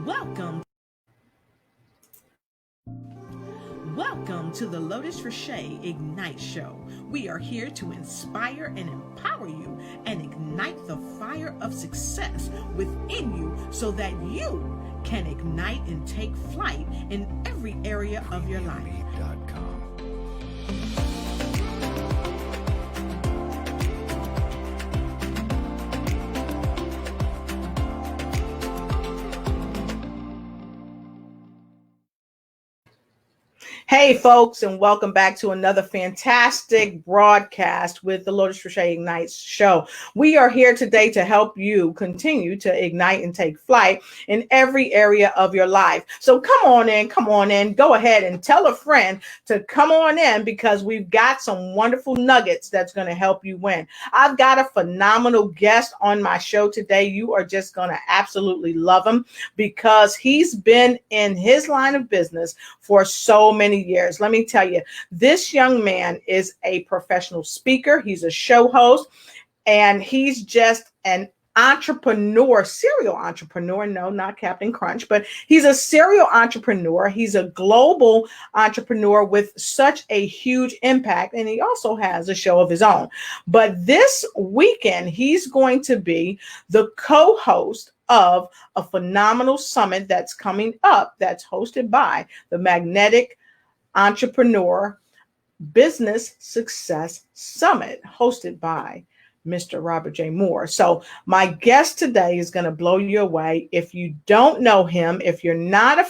Welcome. Welcome to the Lotus Rocher Ignite Show. We are here to inspire and empower you and ignite the fire of success within you so that you can ignite and take flight in every area of your life. Hey folks, and welcome back to another fantastic broadcast with the Lotus Rocher Ignite Show. We are here today to help you continue to ignite and take flight in every area of your life. So come on in, go ahead and tell a friend to come on in because we've got some wonderful nuggets that's going to help you win. I've got a phenomenal guest on my show today. You are just going to absolutely love him because he's been in his line of business for so many years. Let me tell you, this young man is a professional speaker. He's a show host, and he's just an entrepreneur, serial entrepreneur. No, not Captain Crunch, but he's a serial entrepreneur. He's a global entrepreneur with such a huge impact, and he also has a show of his own. But this weekend, he's going to be the co-host of a phenomenal summit that's coming up that's hosted by the Magnetic Entrepreneur Business Success Summit, hosted by Mr. Robert J. Moore. So my guest today is going to blow you away. If you don't know him, if you're not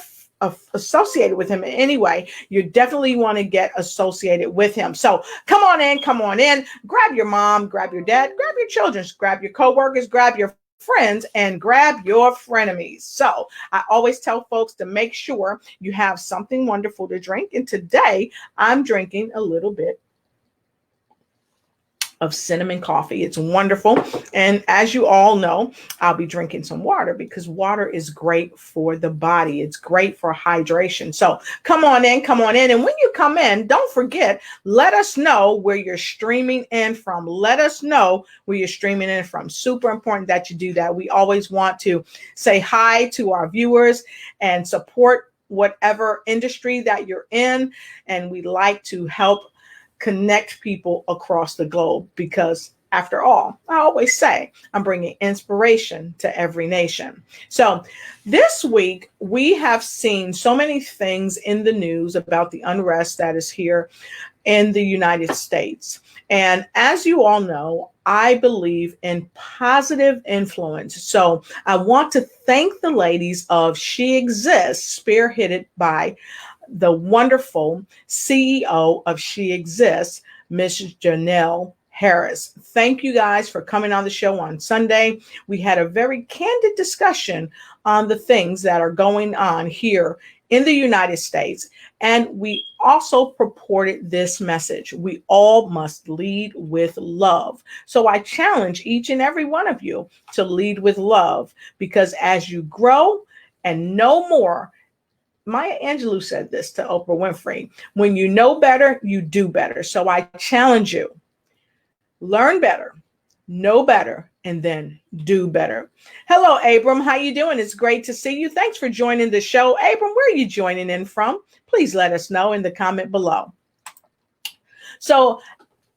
associated with him in any way, you definitely want to get associated with him. So come on in, grab your mom, grab your dad, grab your children, grab your coworkers, grab your friends, and grab your frenemies. So I always tell folks to make sure you have something wonderful to drink. And today I'm drinking a little bit of cinnamon coffee. It's wonderful. And as you all know, I'll be drinking some water because water is great for the body. It's great for hydration. So come on in. And when you come in, don't forget, let us know where you're streaming in from. Let us know where you're streaming in from. Super important that you do that. We always want to say hi to our viewers and support whatever industry that you're in. And we like to help connect people across the globe because, after all, I always say I'm bringing inspiration to every nation. So this week, we have seen so many things in the news about the unrest that is here in the United States. And as you all know, I believe in positive influence. So I want to thank the ladies of She Exists, spearheaded by the wonderful CEO of She Exists, Mrs. Janelle Harris. Thank you guys for coming on the show on Sunday. We had a very candid discussion on the things that are going on here in the United States. And we also purported this message: we all must lead with love. So I challenge each and every one of you to lead with love, because as you grow and know more, Maya Angelou said this to Oprah Winfrey: when you know better, you do better. So I challenge you, learn better, know better, and then do better. Hello, Abram. How you doing? It's great to see you. Thanks for joining the show. Abram, where are you joining in from? Please let us know in the comment below. So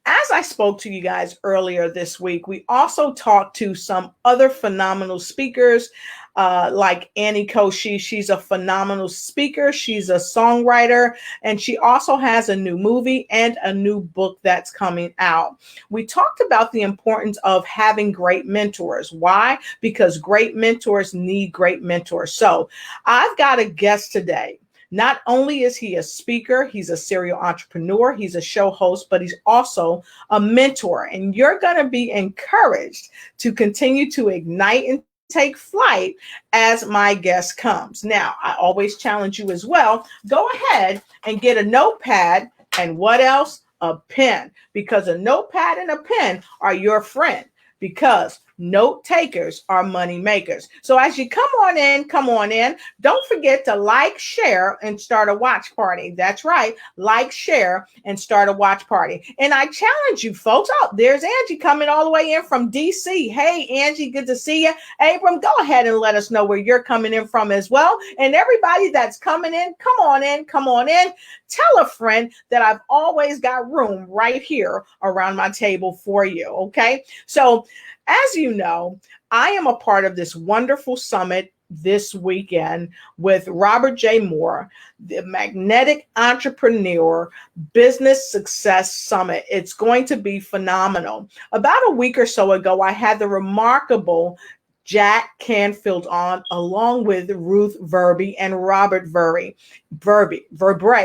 as I spoke to you guys earlier this week, we also talked to some other phenomenal speakers like Annie Koshi. She's a phenomenal speaker. She's a songwriter, and she also has a new movie and a new book that's coming out. We talked about the importance of having great mentors. Why? Because great mentors need great mentors. So I've got a guest today. Not only is he a speaker, he's a serial entrepreneur, he's a show host, but he's also a mentor. And you're going to be encouraged to continue to ignite and take flight as my guest comes. Now, I always challenge you as well. Go ahead and get a notepad and what else? A pen, because a notepad and a pen are your friend. Because Note takers are money makers. So as you come on in, come on in. Don't forget to like, share, and start a watch party. That's right. Like, share, and start a watch party. And I challenge you folks. Oh, there's Angie coming all the way in from DC. Hey, Angie, good to see you. Abram, go ahead and let us know where you're coming in from as well. And everybody that's coming in, come on in, come on in. Tell a friend that I've always got room right here around my table for you. Okay. So as you know, I am a part of this wonderful summit this weekend with Robert J. Moore, the Magnetic Entrepreneur Business Success Summit. It's going to be phenomenal. About a week or so ago, I had the remarkable Jack Canfield on, along with Ruth Verby and Robert Verbrae,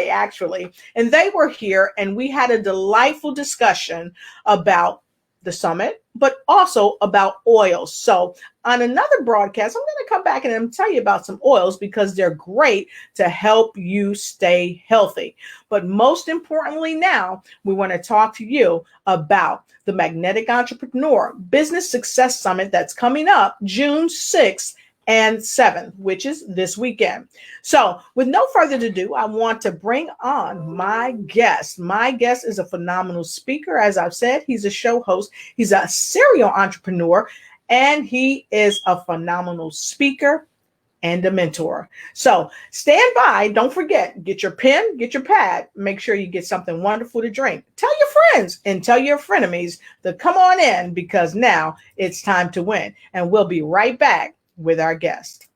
actually. And they were here, and we had a delightful discussion about the summit, but also about oils. So on another broadcast, I'm going to come back and tell you about some oils because they're great to help you stay healthy. But most importantly now, we want to talk to you about the Magnetic Entrepreneur Business Success Summit that's coming up June 6th and 7th, which is this weekend. So with no further ado, I want to bring on my guest. My guest is a phenomenal speaker. As I've said, he's a show host. He's a serial entrepreneur, and he is a phenomenal speaker and a mentor. So stand by. Don't forget, get your pen, get your pad. Make sure you get something wonderful to drink. Tell your friends and tell your frenemies to come on in because now it's time to win. And we'll be right back with our guest.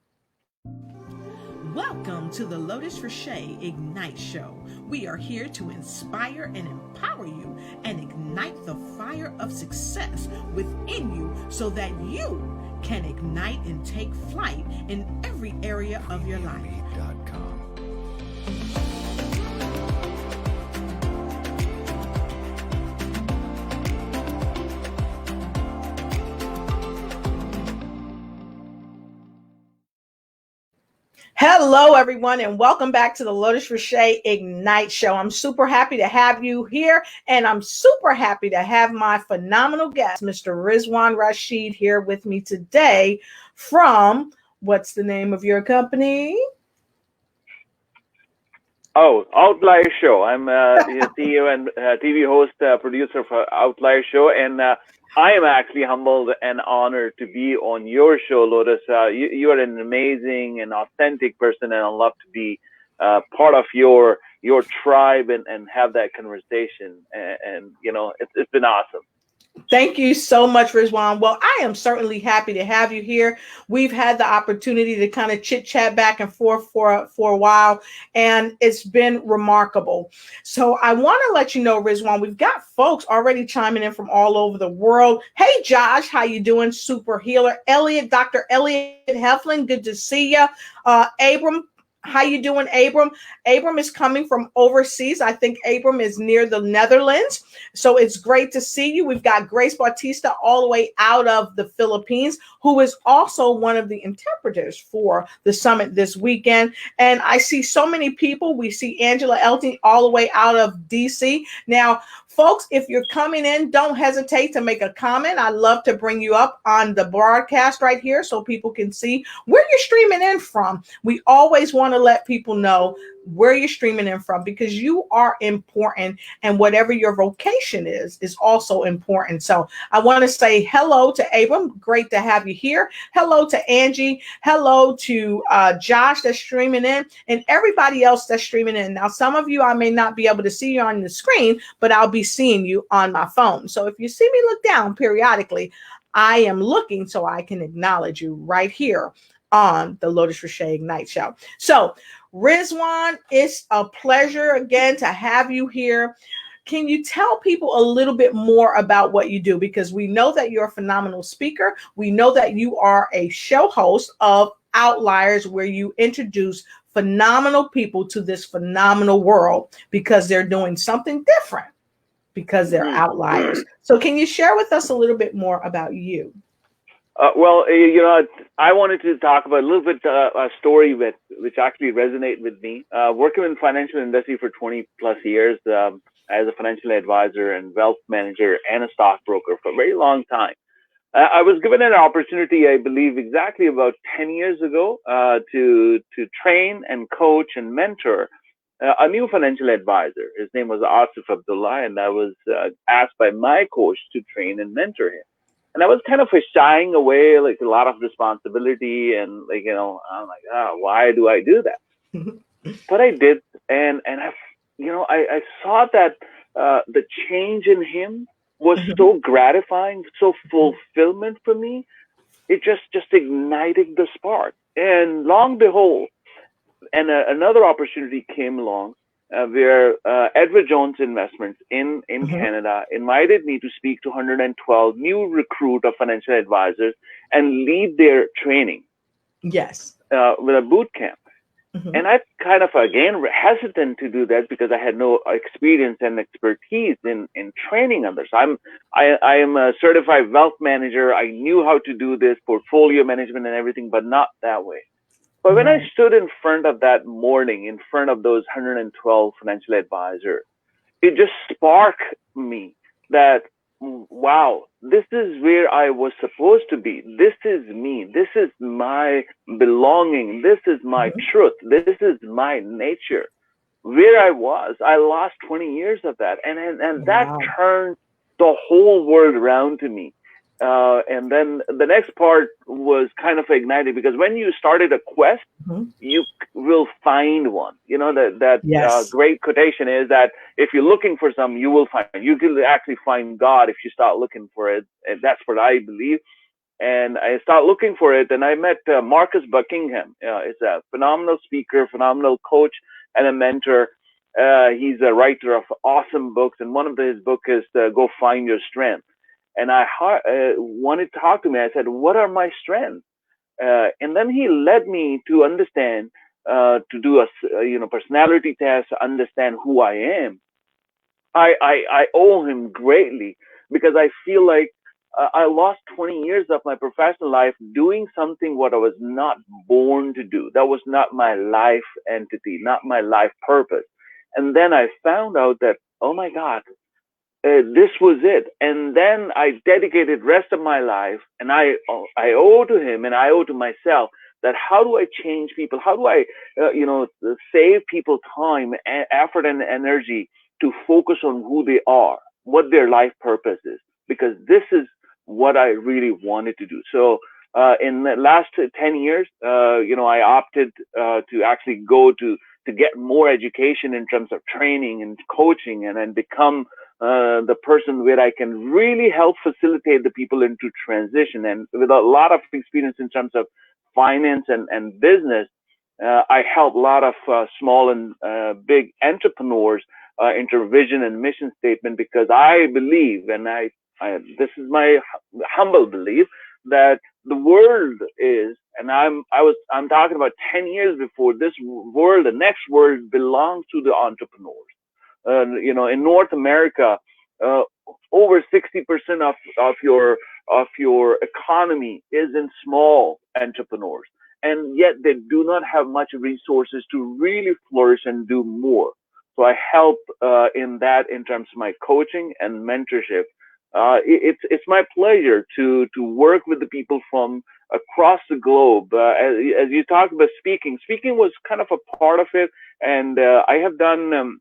Welcome to the Lotus Richey Ignite Show. We are here to inspire and empower you and ignite the fire of success within you so that you can ignite and take flight in every area of your life. Hello, everyone, and welcome back to the Lotus Richey Ignite Show. I'm super happy to have you here, and I'm super happy to have my phenomenal guest, Mr. Rizwan Rashid, here with me today from, what's the name of your company? Oh, Outlier Show. I'm CEO and TV host, producer for Outlier Show, and I am actually humbled and honored to be on your show, Lotus. You are an amazing and authentic person, and I'd love to be part of your tribe and have that conversation. And you know, it's been awesome. Thank you so much, Rizwan. Well, I am certainly happy to have you here. We've had the opportunity to kind of chit chat back and forth for a while, and it's been remarkable. So I want to let you know, Rizwan, we've got folks already chiming in from all over the world. Hey, Josh, how you doing? Super healer. Elliot, Dr. Elliot Heflin, good to see you. Abram, how you doing, Abram? Abram is coming from overseas. I think Abram is near the Netherlands. So it's great to see you. We've got Grace Bautista all the way out of the Philippines, who is also one of the interpreters for the summit this weekend. And I see so many people. We see Angela Elton all the way out of DC. Now, folks, if you're coming in, don't hesitate to make a comment. I'd love to bring you up on the broadcast right here so people can see where you're streaming in from. We always want to let people know where you're streaming in from because you are important, and whatever your vocation is also important. So I want to say hello to Abram. Great to have you here. Hello to Angie. Hello to Josh that's streaming in, and everybody else that's streaming in. Now, some of you, I may not be able to see you on the screen, but I'll be seeing you on my phone. So if you see me look down periodically, I am looking so I can acknowledge you right here on the Lotus Richey Ignite Show. So Rizwan, it's a pleasure again to have you here. Can you tell people a little bit more about what you do? Because we know that you're a phenomenal speaker. We know that you are a show host of Outliers, where you introduce phenomenal people to this phenomenal world because they're doing something different, because they're outliers. So can you share with us a little bit more about you? Well, you know, I wanted to talk about a little bit a story which actually resonated with me. Working in the financial industry for 20 plus years as a financial advisor and wealth manager and a stockbroker for a very long time. I was given an opportunity, I believe, exactly about 10 years ago, to train and coach and mentor a new financial advisor. His name was Asif Abdullah, and I was asked by my coach to train and mentor him. And I was kind of shying away, like a lot of responsibility, and like I'm like, why do I do that? But I did, and I saw that the change in him was so gratifying, so fulfillment for me. It just ignited the spark, and long behold, and another opportunity came along, where Edward Jones Investments in Canada invited me to speak to 112 new recruit of financial advisors and lead their training. Yes. With a boot camp. And I kind of, again, hesitant to do that because I had no experience and expertise in training others. I am a certified wealth manager. I knew how to do this, portfolio management and everything, but not that way. But when I stood in front of that morning, in front of those 112 financial advisors, it just sparked me that, wow, this is where I was supposed to be. This is me. This is my belonging. This is my truth. This is my nature. Where I was, I lost 20 years of that. And that turned the whole world around to me. And then the next part was kind of ignited, because when you started a quest, you will find one. That great quotation is that if you're looking for something, you will find. You can actually find God if you start looking for it. And that's what I believe. And I started looking for it, and I met Marcus Buckingham. He's a phenomenal speaker, phenomenal coach, and a mentor. He's a writer of awesome books, and one of his books is Go Find Your Strength. And I wanted to talk to me. I said, what are my strengths? And then he led me to understand, to do a personality test, understand who I am. I owe him greatly, because I feel like I lost 20 years of my professional life doing something what I was not born to do. That was not my life entity, not my life purpose. And then I found out that, oh my God, this was it. And then I dedicated rest of my life, and I owe to him, and I owe to myself, that how do I change people? How do I, save people time, effort, and energy to focus on who they are, what their life purpose is? Because this is what I really wanted to do. So in the last 10 years, I opted to actually go to get more education in terms of training and coaching, and then become the person where I can really help facilitate the people into transition. And with a lot of experience in terms of finance and business, I help a lot of small and big entrepreneurs into vision and mission statement, because I believe, and this is my humble belief, that the world is, and I'm talking about 10 years before, this world, the next world, belongs to the entrepreneurs. In North America, over 60% of your economy is in small entrepreneurs, and yet they do not have much resources to really flourish and do more. So I help in that, in terms of my coaching and mentorship. It's my pleasure to work with the people from across the globe. As you talked about speaking was kind of a part of it, and I have done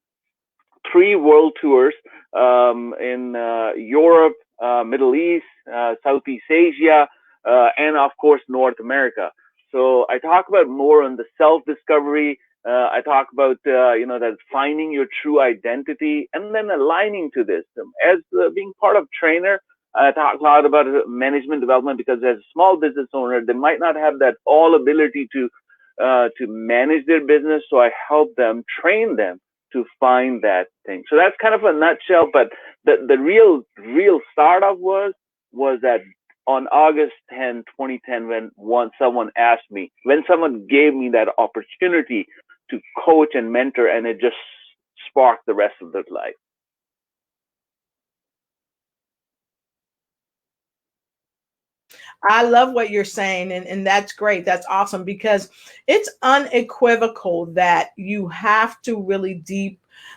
3 world tours in Europe, Middle East, Southeast Asia, and of course North America. So I talk about more on the self-discovery. I talk about that finding your true identity, and then aligning to this. As being part of trainer, I talk a lot about management development, because as a small business owner, they might not have that all ability to manage their business. So I help them, train them to find that thing. So that's kind of a nutshell. But the real startup was that on August 10, 2010, when someone gave me that opportunity to coach and mentor, and it just sparked the rest of their life. I love what you're saying, and that's great. That's awesome because it's unequivocal that you have to really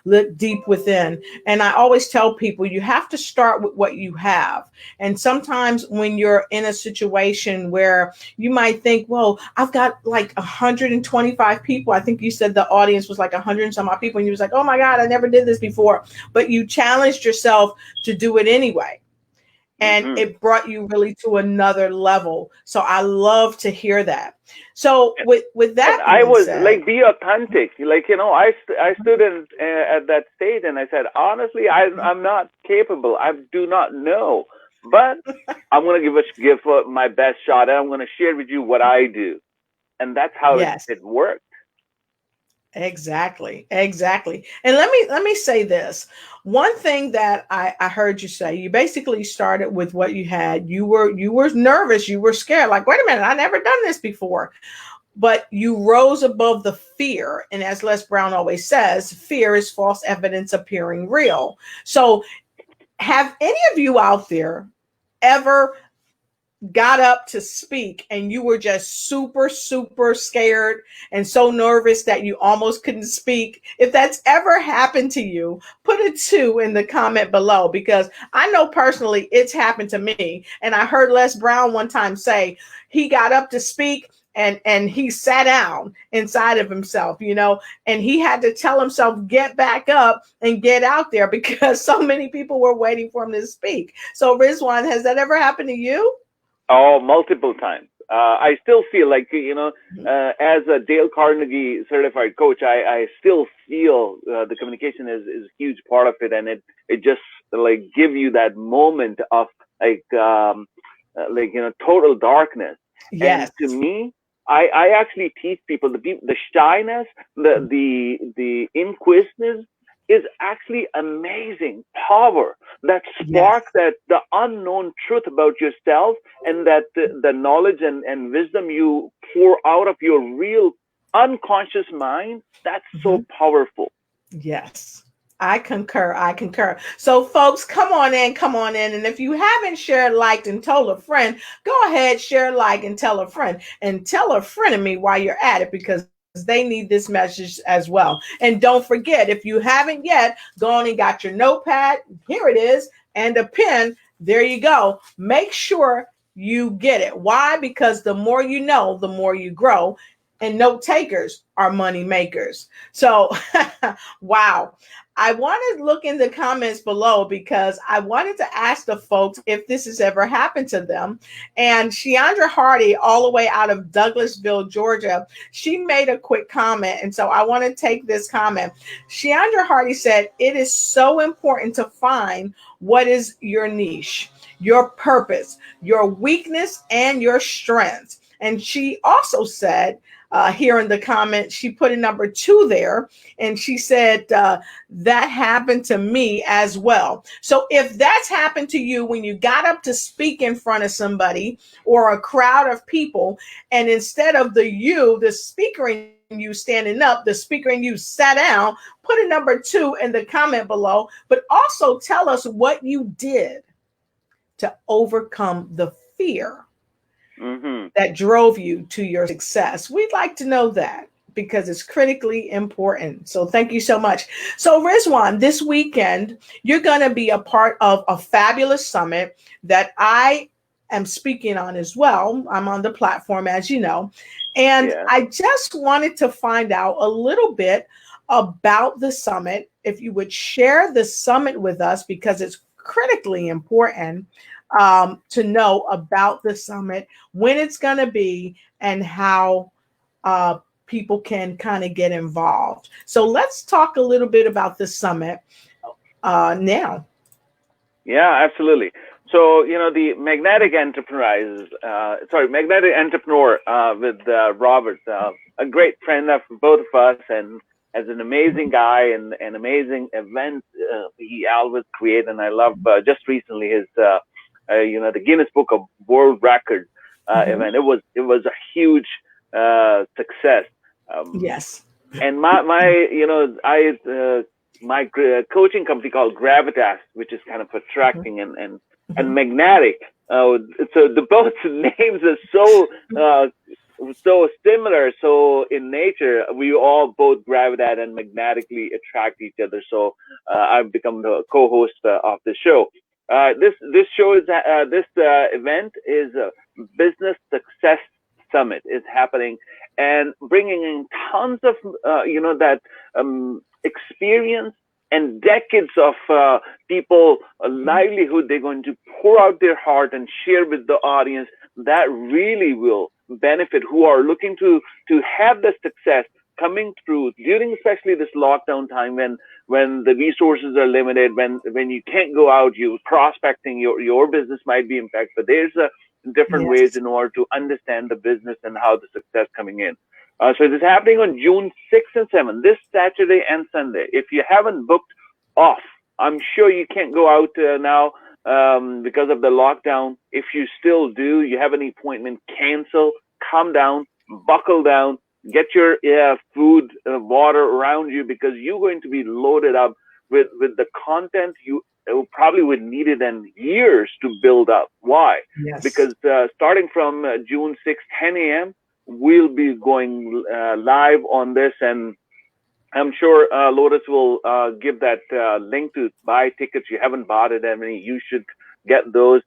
look deep within. And I always tell people you have to start with what you have. And sometimes when you're in a situation where you might think, well, I've got like 125 people. I think you said the audience was like 100 and some odd people. And you was like, oh my God, I never did this before. But you challenged yourself to do it anyway. And it brought you really to another level. So I love to hear that. So with that I being was said, like, be authentic. Like, I stood in at that stage and I said, honestly, I'm not capable. I do not know, but I'm going to give my best shot, and I'm going to share with you what I do, and that's how yes. it worked. Exactly. Exactly. And let me say this. One thing that I heard you say, you basically started with what you had. You were nervous, you were scared, like, wait a minute, I never done this before. But you rose above the fear. And as Les Brown always says, fear is false evidence appearing real. So have any of you out there ever got up to speak and you were just super, super scared and so nervous that you almost couldn't speak? If that's ever happened to you, put a 2 in the comment below, because I know personally it's happened to me. And I heard Les Brown one time say he got up to speak and he sat down inside of himself, and he had to tell himself, get back up and get out there, because so many people were waiting for him to speak. So Rizwan, has that ever happened to you? Oh, multiple times. I still feel like, as a Dale Carnegie certified coach, I still feel the communication is a huge part of it, and it just like give you that moment of total darkness. Yes. And to me, I actually teach people the shyness, the inquisitiveness is actually amazing power, that spark, that the unknown truth about yourself, and that the knowledge and wisdom you pour out of your real unconscious mind, that's so powerful. Yes. I concur. I concur. So, folks, come on in, come on in. And if you haven't shared, liked, and told a friend, go ahead, share, like, and tell a friend. And tell a friend of me while you're at it, because they need this message as well. And don't forget, if you haven't yet, go on and got your notepad. Here it is. And a pen. There you go. Make sure you get it. Why? Because the more you know, the more you grow. And note takers are money makers. So, wow. I wanted to look in the comments below because I wanted to ask the folks if this has ever happened to them. And Sheandra Hardy, all the way out of Douglasville, Georgia, she made a quick comment. And so I want to take this comment. Sheandra Hardy said, it is so important to find what is your niche, your purpose, your weakness, and your strengths. And she also said, here in the comment, she put a number 2 there, and she said that happened to me as well. So if that's happened to you when you got up to speak in front of somebody or a crowd of people, and instead of the speaker and you standing up, the speaker and you sat down, put a number 2 in the comment below, but also tell us what you did to overcome the fear that drove you to your success. We'd like to know that, because it's critically important. So thank you so much. So Rizwan, this weekend, you're going to be a part of a fabulous summit that I am speaking on as well. I'm on the platform, as you know. And I just wanted to find out a little bit about the summit. If you would share the summit with us, because it's critically important to know about the summit, when it's going to be, and how people can kind of get involved. So let's talk a little bit about the summit now. Yeah, absolutely. So, the magnetic entrepreneur with Robert, a great friend of both of us, and as an amazing guy and amazing events he always create. And I love just recently his the Guinness Book of World Record event. It was a huge success. Yes. And my coaching company called Gravitas, which is kind of attracting and and magnetic. So the both names are so similar. So in nature, we all both gravitate and magnetically attract each other. So I've become the co-host of the show. This show is this event is a business success summit is happening and bringing in tons of that experience and decades of people a livelihood. They're going to pour out their heart and share with the audience that really will benefit, who are looking to have the success coming through during especially this lockdown time when the resources are limited, when you can't go out, you prospecting, your business might be impacted, but there's different ways Yes. in order to understand the business and how the success coming in. So it is happening on June 6th and 7th, this Saturday and Sunday. If you haven't booked off, I'm sure you can't go out now because of the lockdown. If you still do, you have an appointment, cancel, calm down, buckle down, get your food, water around you, because you're going to be loaded up with the content you probably would need it in years to build up. Why? Yes. Because starting from June 6th, 10 a.m., we'll be going live on this, and I'm sure Lotus will give that link to buy tickets. You haven't bought it, Emily, you should get those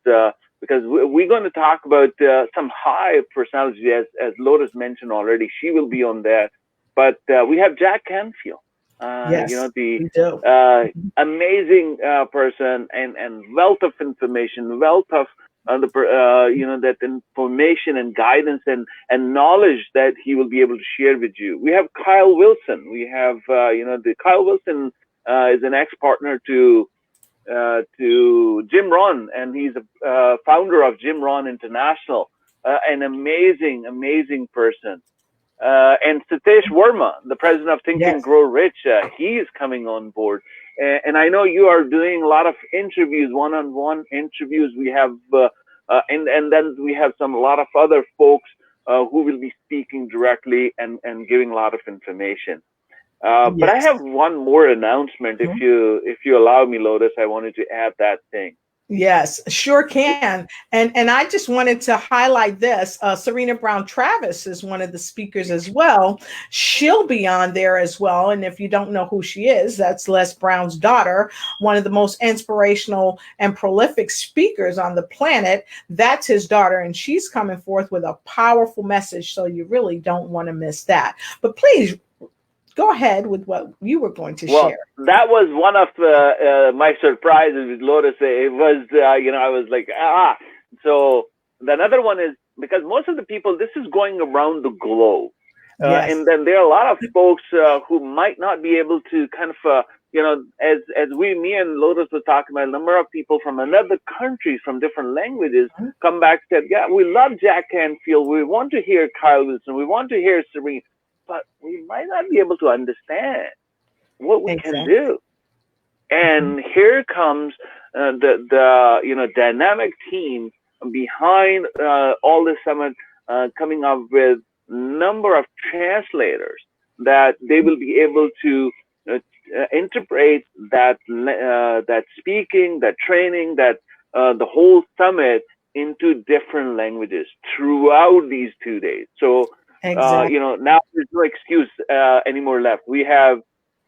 because we're going to talk about some high personality, as Lotus mentioned already. She will be on there, but we have Jack Canfield, Yes, the we do. amazing person and wealth of information, wealth of that information and guidance and knowledge that he will be able to share with you. We have Kyle Wilson. We have the Kyle Wilson is an ex-partner to Jim Rohn, and he's a founder of Jim Rohn International. An amazing person. And Satish Verma, the president of Think and Yes. Grow Rich, he is coming on board. And I know you are doing a lot of interviews, one-on-one interviews. We have, and then we have a lot of other folks who will be speaking directly and giving a lot of information. But I Yes. have one more announcement, if you allow me, Lotus. I wanted to add that thing. Yes, sure can. And I just wanted to highlight this. Serena Brown Travis is one of the speakers as well. She'll be on there as well. And if you don't know who she is, that's Les Brown's daughter, one of the most inspirational and prolific speakers on the planet. That's his daughter, and she's coming forth with a powerful message. So you really don't want to miss that. But please go ahead with what you were going to Well, share. that was one of my surprises with Lotus. It was, I was like, ah. So the another one is because most of the people, this is going around the globe. Yes. And then there are a lot of folks who might not be able to kind of, as me and Lotus was talking about, a number of people from another countries, from different languages, come back and said, yeah, we love Jack Canfield. We want to hear Kyle Wilson. We want to hear Serena. But we might not be able to understand what we can do. And here comes the dynamic team behind all this summit, coming up with number of translators that they will be able to interpret that speaking, that training, that the whole summit into different languages throughout these 2 days. So now there's no excuse anymore left. We have,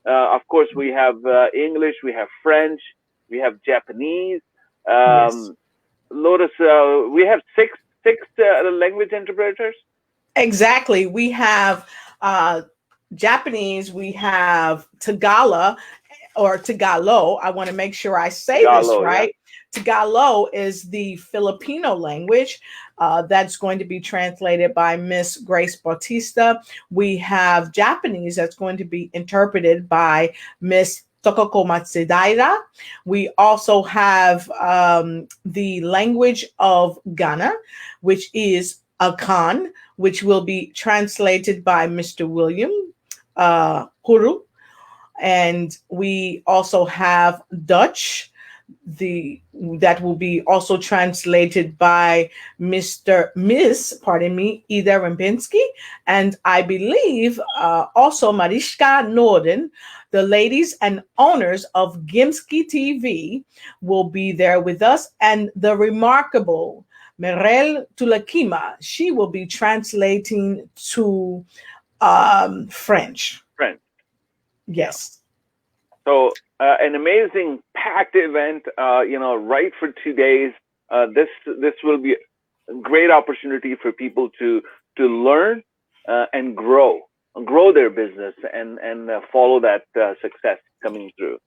of course, we have English, we have French, we have Japanese. Lotus, we have six language interpreters. Exactly. We have Japanese, we have Tagala or Tagalog. I want to make sure I say this right. Yeah. Tagalog is the Filipino language that's going to be translated by Miss Grace Bautista. We have Japanese that's going to be interpreted by Miss Tokoko Matsudaira. We also have the language of Ghana, which is Akan, which will be translated by Mr. William Huru. And we also have Dutch that will be also translated by Ida Rembinski, and I believe also Mariska Norden, the ladies and owners of Gimski TV, will be there with us, and the remarkable Merel Tulakima, she will be translating to French. Friends. Yeah. Yes. So an amazing packed event, right for 2 days. This will be a great opportunity for people to learn and grow their business and follow that success coming through.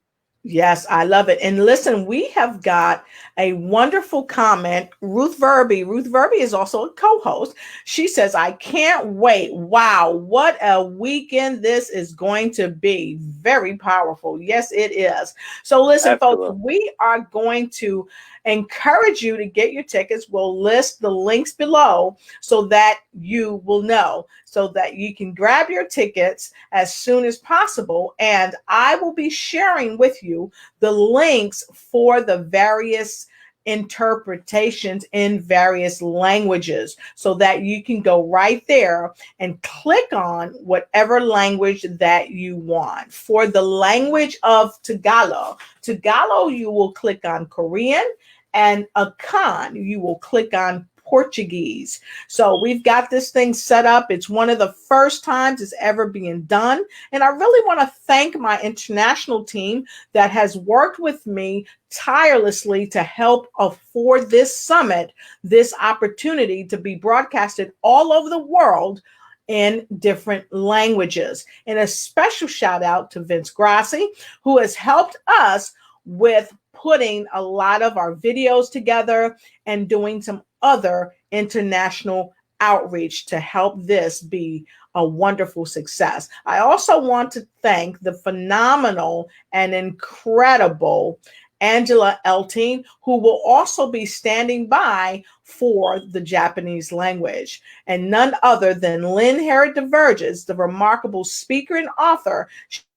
Yes, I love it. And listen, we have got a wonderful comment. Ruth Verby. Ruth Verby is also a co-host. She says, I can't wait. Wow, what a weekend this is going to be. Very powerful. Yes, it is. So listen, folks, Absolutely. we are going to encourage you to get your tickets. We'll list the links below so that you will know, so that you can grab your tickets as soon as possible. And I will be sharing with you the links for the various interpretations in various languages so that you can go right there and click on whatever language that you want. For the language of Tagalog, you will click on Korean, and Akan, you will click on Portuguese. So we've got this thing set up. It's one of the first times it's ever being done. And I really want to thank my international team that has worked with me tirelessly to help afford this summit, this opportunity to be broadcasted all over the world in different languages. And a special shout out to Vince Grassi, who has helped us with putting a lot of our videos together and doing some other international outreach to help this be a wonderful success. I also want to thank the phenomenal and incredible Angela Elting, who will also be standing by for the Japanese language, and none other than Lynn Harriet DeVerges, the remarkable speaker and author.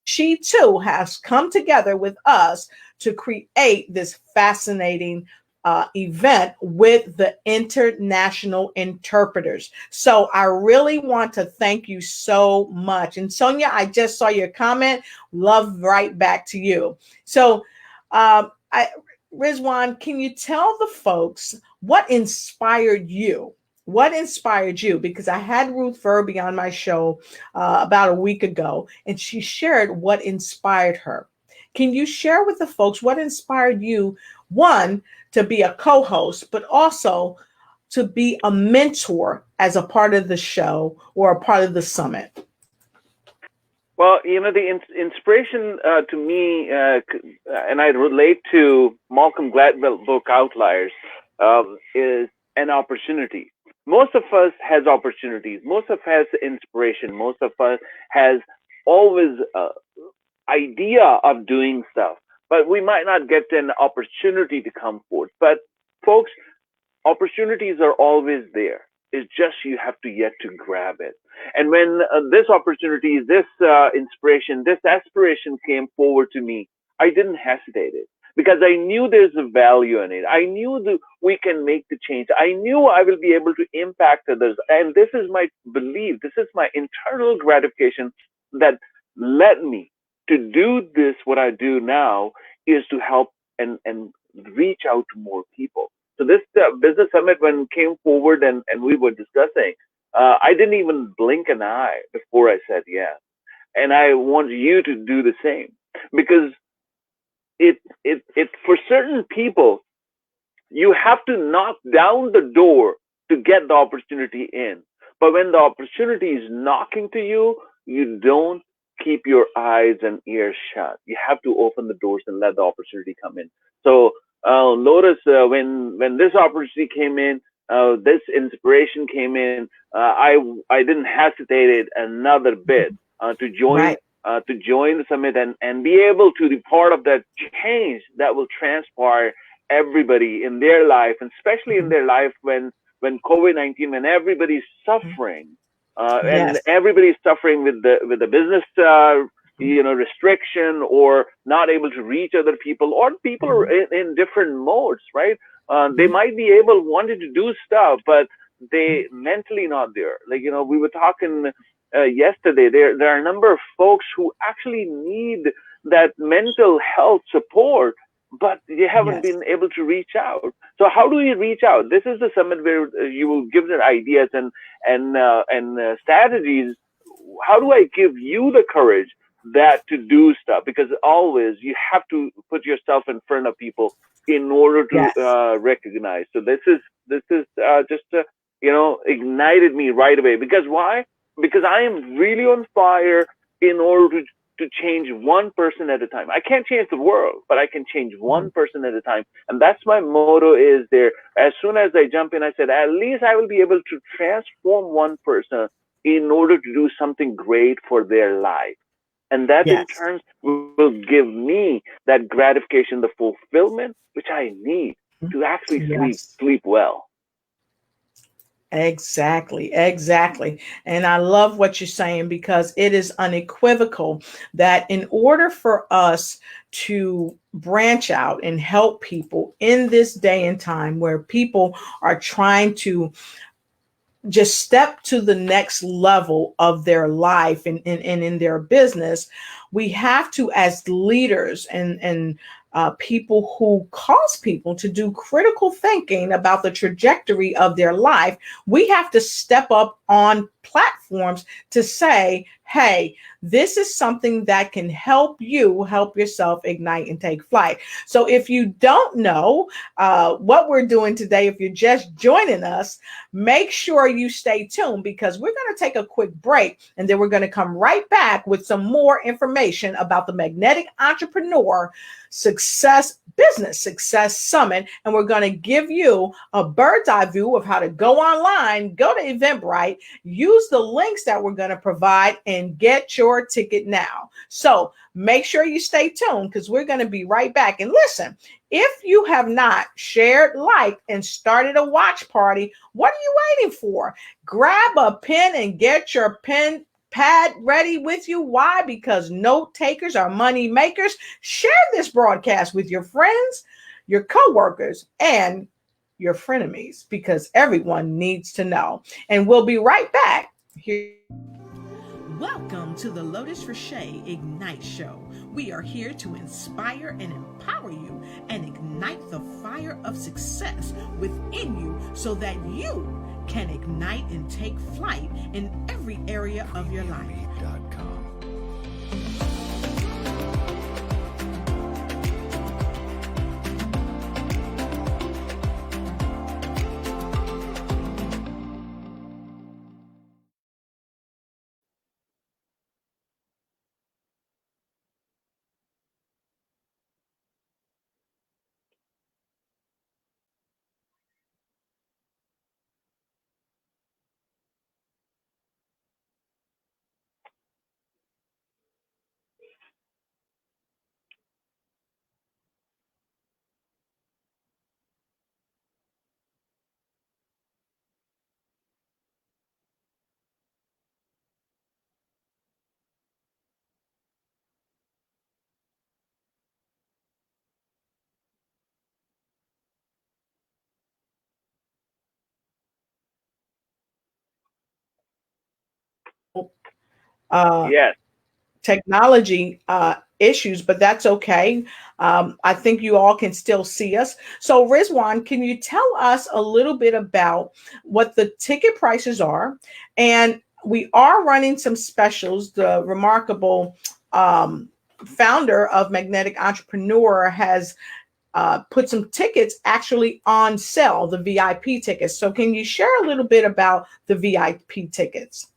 She too has come together with us to create this fascinating event with the international interpreters. So I really want to thank you so much. And Sonia, I just saw your comment. Love right back to you. So Rizwan, can you tell the folks what inspired you? What inspired you? Because I had Ruth Verby on my show about a week ago, and she shared what inspired her. Can you share with the folks what inspired you, one, to be a co-host, but also to be a mentor as a part of the show or a part of the summit? Well, the inspiration to me, and I relate to Malcolm Gladwell's book Outliers, is an opportunity. Most of us has opportunities. Most of us has inspiration. Most of us has always idea of doing stuff, but we might not get an opportunity to come forth. But folks, opportunities are always there. It's just you have to yet to grab it. And when this opportunity, this inspiration, this aspiration came forward to me, I didn't hesitate it because I knew there's a value in it. I knew that we can make the change. I knew I will be able to impact others. And this is my belief. This is my internal gratification that led me to do this. What I do now is to help and reach out to more people. So this business summit, when came forward and we were discussing, I didn't even blink an eye before I said yes. And I want you to do the same, because it for certain people, you have to knock down the door to get the opportunity in. But when the opportunity is knocking to you, you don't keep your eyes and ears shut. You have to open the doors and let the opportunity come in. So Lotus, when this opportunity came in, this inspiration came in, I didn't hesitate it another bit to join. Right. To join the summit and be able to be part of that change that will transpire everybody in their life, and especially in their life when COVID-19, when everybody's suffering, and Yes. everybody's suffering with the business restriction, or not able to reach other people, or people are in different modes, right? They might be wanting to do stuff, but they mentally not there. Like, we were talking yesterday, there are a number of folks who actually need that mental health support, but they haven't been able to reach out. So how do we reach out? This is the summit where you will give them ideas and strategies. How do I give you the courage that to do stuff? Because always you have to put yourself in front of people in order to recognize. So this is just ignited me right away. Because why? Because I am really on fire in order to change one person at a time. I can't change the world, but I can change one person at a time. And that's my motto is there. As soon as I jump in, I said, at least I will be able to transform one person in order to do something great for their life. And that in turn will give me that gratification, the fulfillment, which I need to actually sleep well. Exactly. And I love what you're saying, because it is unequivocal that in order for us to branch out and help people in this day and time where people are trying to just step to the next level of their life and in their business, we have to, as leaders and people who cause people to do critical thinking about the trajectory of their life, we have to step up on platforms to say, hey, this is something that can help you help yourself ignite and take flight. So if you don't know what we're doing today, if you're just joining us, make sure you stay tuned, because we're going to take a quick break and then we're going to come right back with some more information about the Magnetic Entrepreneur Business Success Summit. And we're going to give you a bird's eye view of how to go online, go to Eventbrite, use the links that we're going to provide, and get your ticket now. So make sure you stay tuned, because we're going to be right back. And listen, if you have not shared, liked, and started a watch party, what are you waiting for? Grab a pen and get your pen pad ready with you. Why? Because note takers are money makers. Share this broadcast with your friends, your coworkers, and your frenemies, because everyone needs to know. And we'll be right back here. Welcome to the Lotus Richey Ignite Show. We are here to inspire and empower you and ignite the fire of success within you so that you can ignite and take flight in every area of your life. Yes. Technology issues, but that's okay. I think you all can still see us. So, Rizwan, can you tell us a little bit about what the ticket prices are? And we are running some specials. The remarkable founder of Magnetic Entrepreneur has put some tickets actually on sale, the VIP tickets. So, can you share a little bit about the VIP tickets?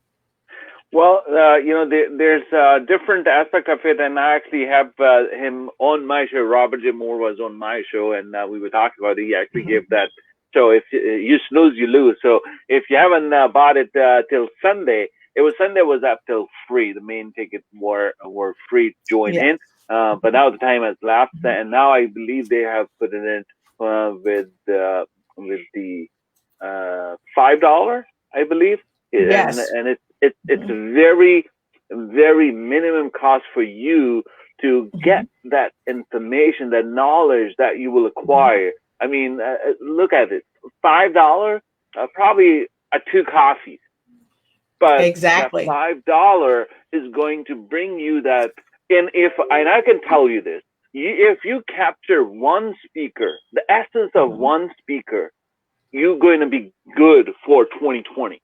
Well, there's a different aspect of it, and I actually have him on my show. Robert J. Moore was on my show, and we were talking about it. He actually gave that. So if you snooze, you lose. So if you haven't bought it till Sunday, Sunday was up till free. The main tickets were free to join in, but now the time has lapsed, and now I believe they have put it in with the $5, I believe. Yes. And it's very very minimum cost for you to get that information, that knowledge that you will acquire. I mean, look at it, $5, probably 2 coffees. But that Exactly. $5 is going to bring you that. And I can tell you this, if you capture one speaker, the essence of one speaker, you're going to be good for 2020.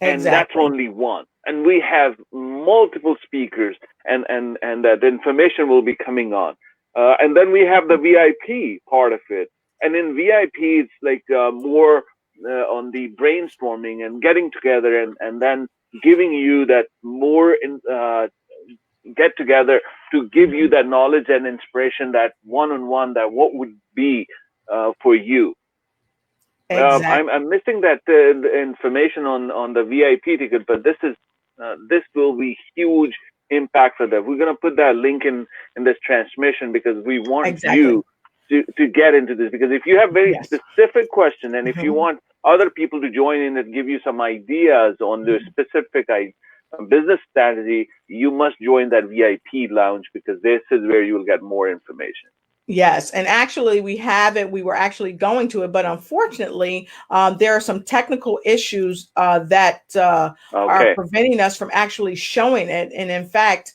And that's Exactly. only one. And we have multiple speakers, and that information will be coming on. And then we have the VIP part of it. And in VIP, it's like more on the brainstorming and getting together, and then giving you that more get together to give you that knowledge and inspiration, that one-on-one, that what would be for you. Exactly. I'm missing that information on the VIP ticket, but this will be huge impact for that. We're gonna put that link in this transmission, because we want Exactly. you to get into this. Because if you have very Yes. specific question, and if you want other people to join in and give you some ideas on the specific business strategy, you must join that VIP lounge, because this is where you will get more information. Yes, and actually we have it. We were actually going to it, but unfortunately, there are some technical issues that are Okay. preventing us from actually showing it. And in fact,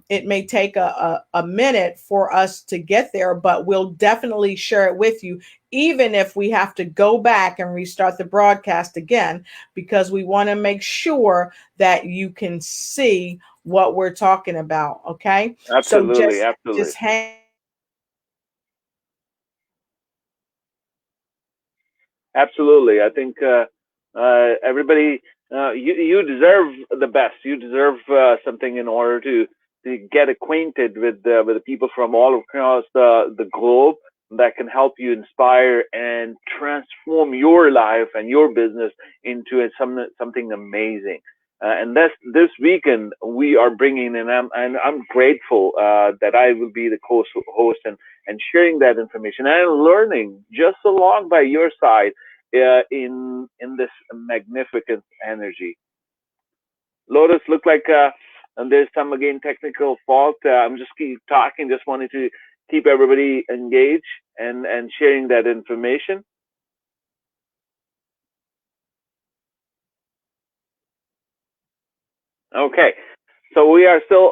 it may take a minute for us to get there, but we'll definitely share it with you, even if we have to go back and restart the broadcast again, because we want to make sure that you can see what we're talking about. Okay, so Absolutely, just absolutely. hang. Absolutely. I think everybody, you deserve the best. You deserve something in order to get acquainted with the people from all across the globe that can help you inspire and transform your life and your business into something amazing. And this weekend we are bringing, and I'm grateful that I will be the host, and sharing that information and learning just along by your side in this magnificent energy. Lotus, look like and there's some again technical fault. I'm just keep talking. Just wanted to keep everybody engaged and sharing that information. Okay. So we are still,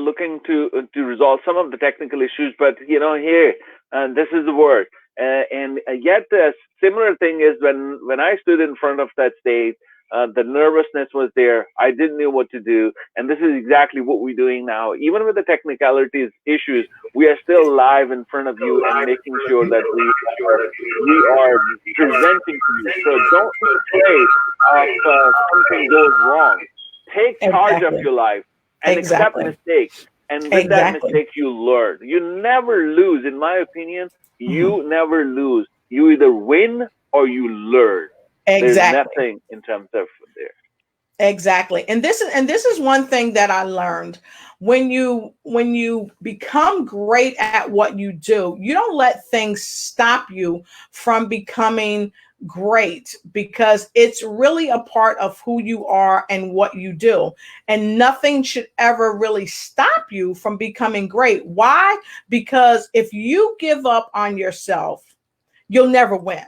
looking to resolve some of the technical issues, but here, this is the word, and yet the similar thing is when I stood in front of that stage, the nervousness was there. I didn't know what to do, and this is exactly what we're doing now. Even with the technicalities issues, we are still live in front of you and making sure that we are presenting to you. So don't be afraid of something goes wrong. Take charge of Exactly. your life and accept Exactly. mistakes. And with that Exactly. mistake, you learn. You never lose. In my opinion, Mhm. you never lose. You either win or you learn. There's Exactly. nothing in terms of there. Exactly. And this is one thing that I learned. When you become great at what you do, you don't let things stop you from becoming great, because it's really a part of who you are and what you do. And nothing should ever really stop you from becoming great. Why? Because if you give up on yourself, you'll never win.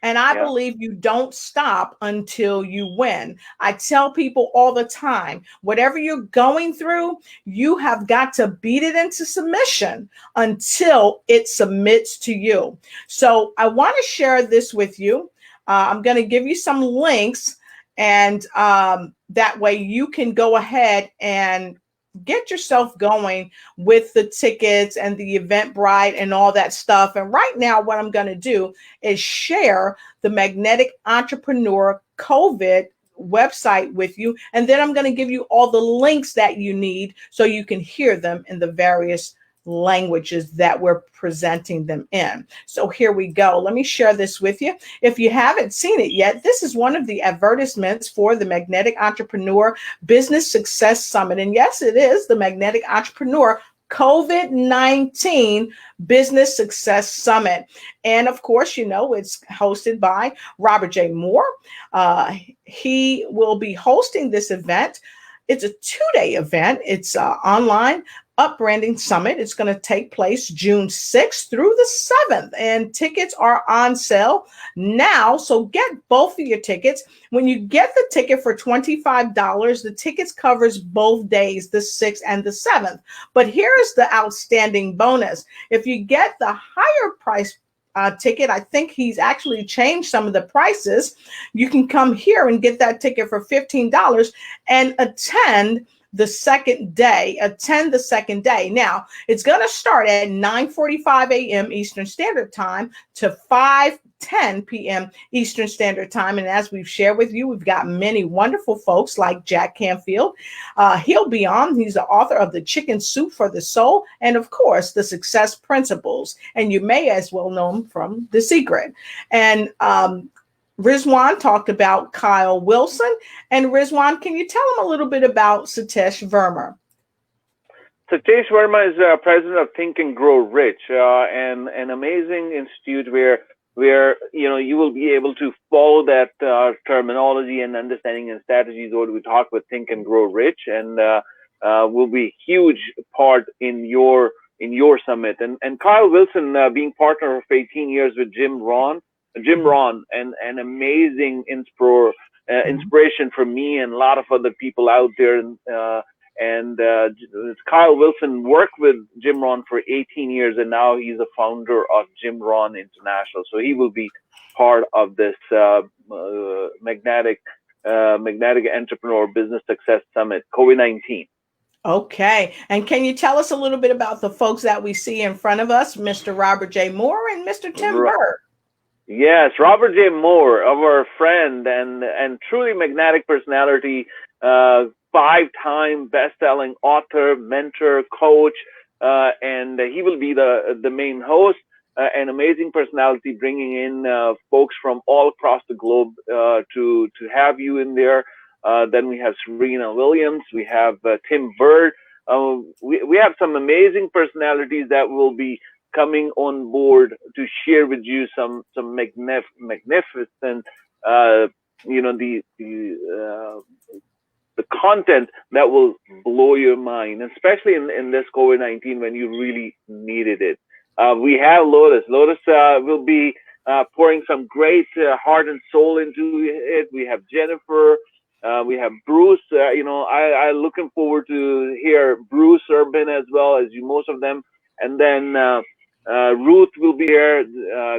And I Yeah. believe you don't stop until you win. I tell people all the time, whatever you're going through, you have got to beat it into submission until it submits to you. So I want to share this with you. I'm going to give you some links, and that way you can go ahead and get yourself going with the tickets and the Eventbrite and all that stuff. And right now, what I'm going to do is share the Magnetic Entrepreneur COVID website with you. And then I'm going to give you all the links that you need so you can hear them in the various languages that we're presenting them in. So here we go. Let me share this with you. If you haven't seen it yet, this is one of the advertisements for the Magnetic Entrepreneur Business Success Summit. And yes, it is the Magnetic Entrepreneur COVID-19 Business Success Summit. And of course, you know, it's hosted by Robert J. Moore. He will be hosting this event. It's a 2-day event. It's online Up Branding Summit. It's going to take place June 6th through the 7th, and tickets are on sale now. So get both of your tickets. When you get the ticket for $25, the tickets covers both days, the 6th and the 7th. But here is the outstanding bonus. If you get the higher price ticket, I think he's actually changed some of the prices. You can come here and get that ticket for $15 and attend the second day. Now, it's going to start at 9:45 a.m. Eastern Standard Time to 5:10 p.m. Eastern Standard Time. And as we've shared with you, we've got many wonderful folks like Jack Canfield. He'll be on. He's the author of The Chicken Soup for the Soul and, of course, The Success Principles. And you may as well know him from The Secret. And Rizwan talked about Kyle Wilson. And Rizwan, can you tell him a little bit about Satish Verma? Satish Verma is president of Think and Grow Rich, and an amazing institute where you will be able to follow that terminology and understanding and strategies what we talk with Think and Grow Rich, and will be a huge part in your summit. And Kyle Wilson, being partner of 18 years with Jim Rohn, and an amazing inspiration for me and a lot of other people out there. And Kyle Wilson worked with Jim Rohn for 18 years, and now he's a founder of Jim Rohn International. So he will be part of this magnetic entrepreneur business success summit, COVID-19. Okay. And can you tell us a little bit about the folks that we see in front of us, Mr. Robert J. Moore and Mr. Tim Berg? Yes, Robert J. Moore, our friend and truly magnetic personality, 5-time best-selling author, mentor, coach, and he will be the main host. An amazing personality, bringing in folks from all across the globe to have you in there. Then we have Serena Williams, we have Tim Berg. We have some amazing personalities that will be coming on board to share with you some magnificent, the content that will blow your mind, especially in this COVID-19 when you really needed it. We have Lotus. Lotus will be pouring some great heart and soul into it. We have Jennifer. We have Bruce. I'm looking forward to hear Bruce Urban as well as most of them. And then Ruth will be there.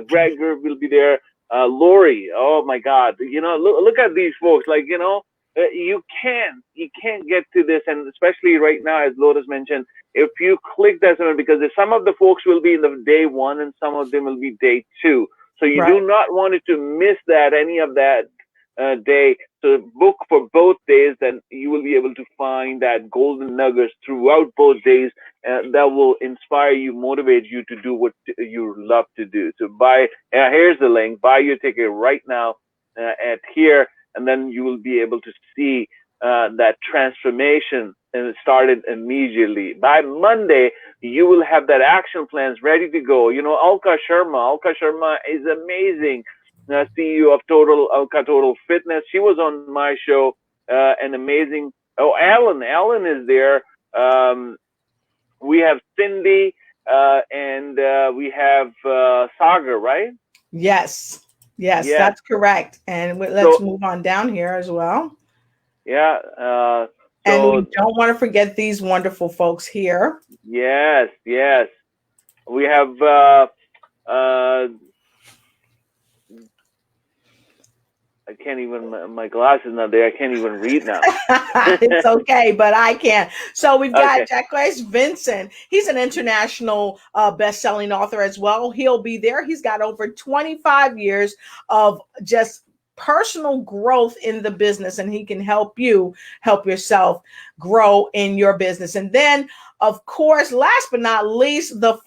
Gregor will be there. Lori. Oh my God. Look at these folks. You can't get to this, and especially right now, as Lotus mentioned, if you click that, because some of the folks will be in the day 1 and some of them will be day 2. So you do not want it to miss any of that day. So book for both days, then you will be able to find that golden nuggets throughout both days that will inspire you, motivate you to do what you love to do. So here's the link, buy your ticket right now at here, and then you will be able to see that transformation and started immediately. By Monday, you will have that action plans ready to go. Alka Sharma is amazing. CEO of Alka Total Fitness. She was on my show, an amazing. Oh, Alan is there. We have Cindy, and we have Sagar, right? Yes, that's correct. And let's move on down here as well. Yeah. And we don't want to forget these wonderful folks here. Yes. We have I can't even, my glasses not there. I can't even read now. It's okay, but I can. So we've got Jacques Vincent. He's an international best-selling author as well. He'll be there. He's got over 25 years of just personal growth in the business, and he can help you help yourself grow in your business. And then, of course, last but not least, the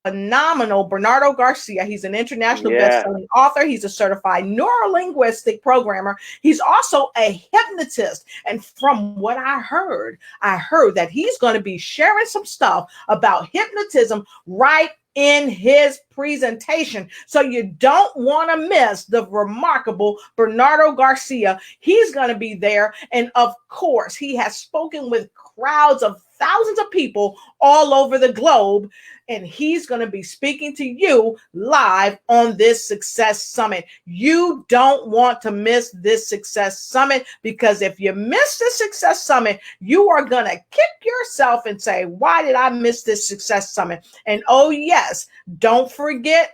phenomenal Bernardo Garcia. He's an international Yeah. best-selling author. He's a certified neurolinguistic programmer. He's also a hypnotist. And from what I heard that he's going to be sharing some stuff about hypnotism right in his presentation. So you don't want to miss the remarkable Bernardo Garcia. He's going to be there. And of course, he has spoken with crowds of thousands of people all over the globe. And he's going to be speaking to you live on this Success Summit. You don't want to miss this Success Summit, because if you miss the Success Summit, you are going to kick yourself and say, why did I miss this Success Summit? And oh yes, don't forget,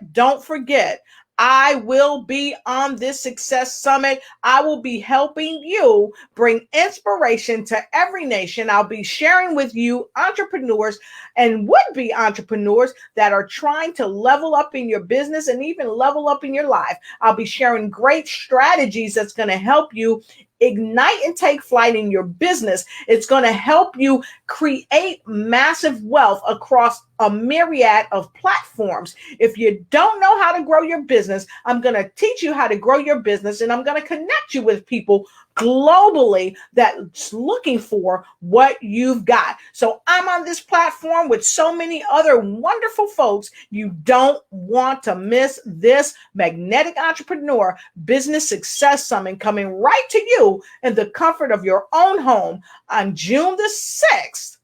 I will be on this Success Summit. I will be helping you bring inspiration to every nation. I'll be sharing with you entrepreneurs and would-be entrepreneurs that are trying to level up in your business and even level up in your life. I'll be sharing great strategies that's going to help you ignite and take flight in your business. It's going to help you create massive wealth across a myriad of platforms. If you don't know how to grow your business, I'm going to teach you how to grow your business, and I'm going to connect you with people globally that's looking for what you've got. So I'm on this platform with so many other wonderful folks. You don't want to miss this Magnetic Entrepreneur Business Success Summit coming right to you in the comfort of your own home on June the 6th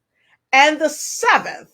and the 7th,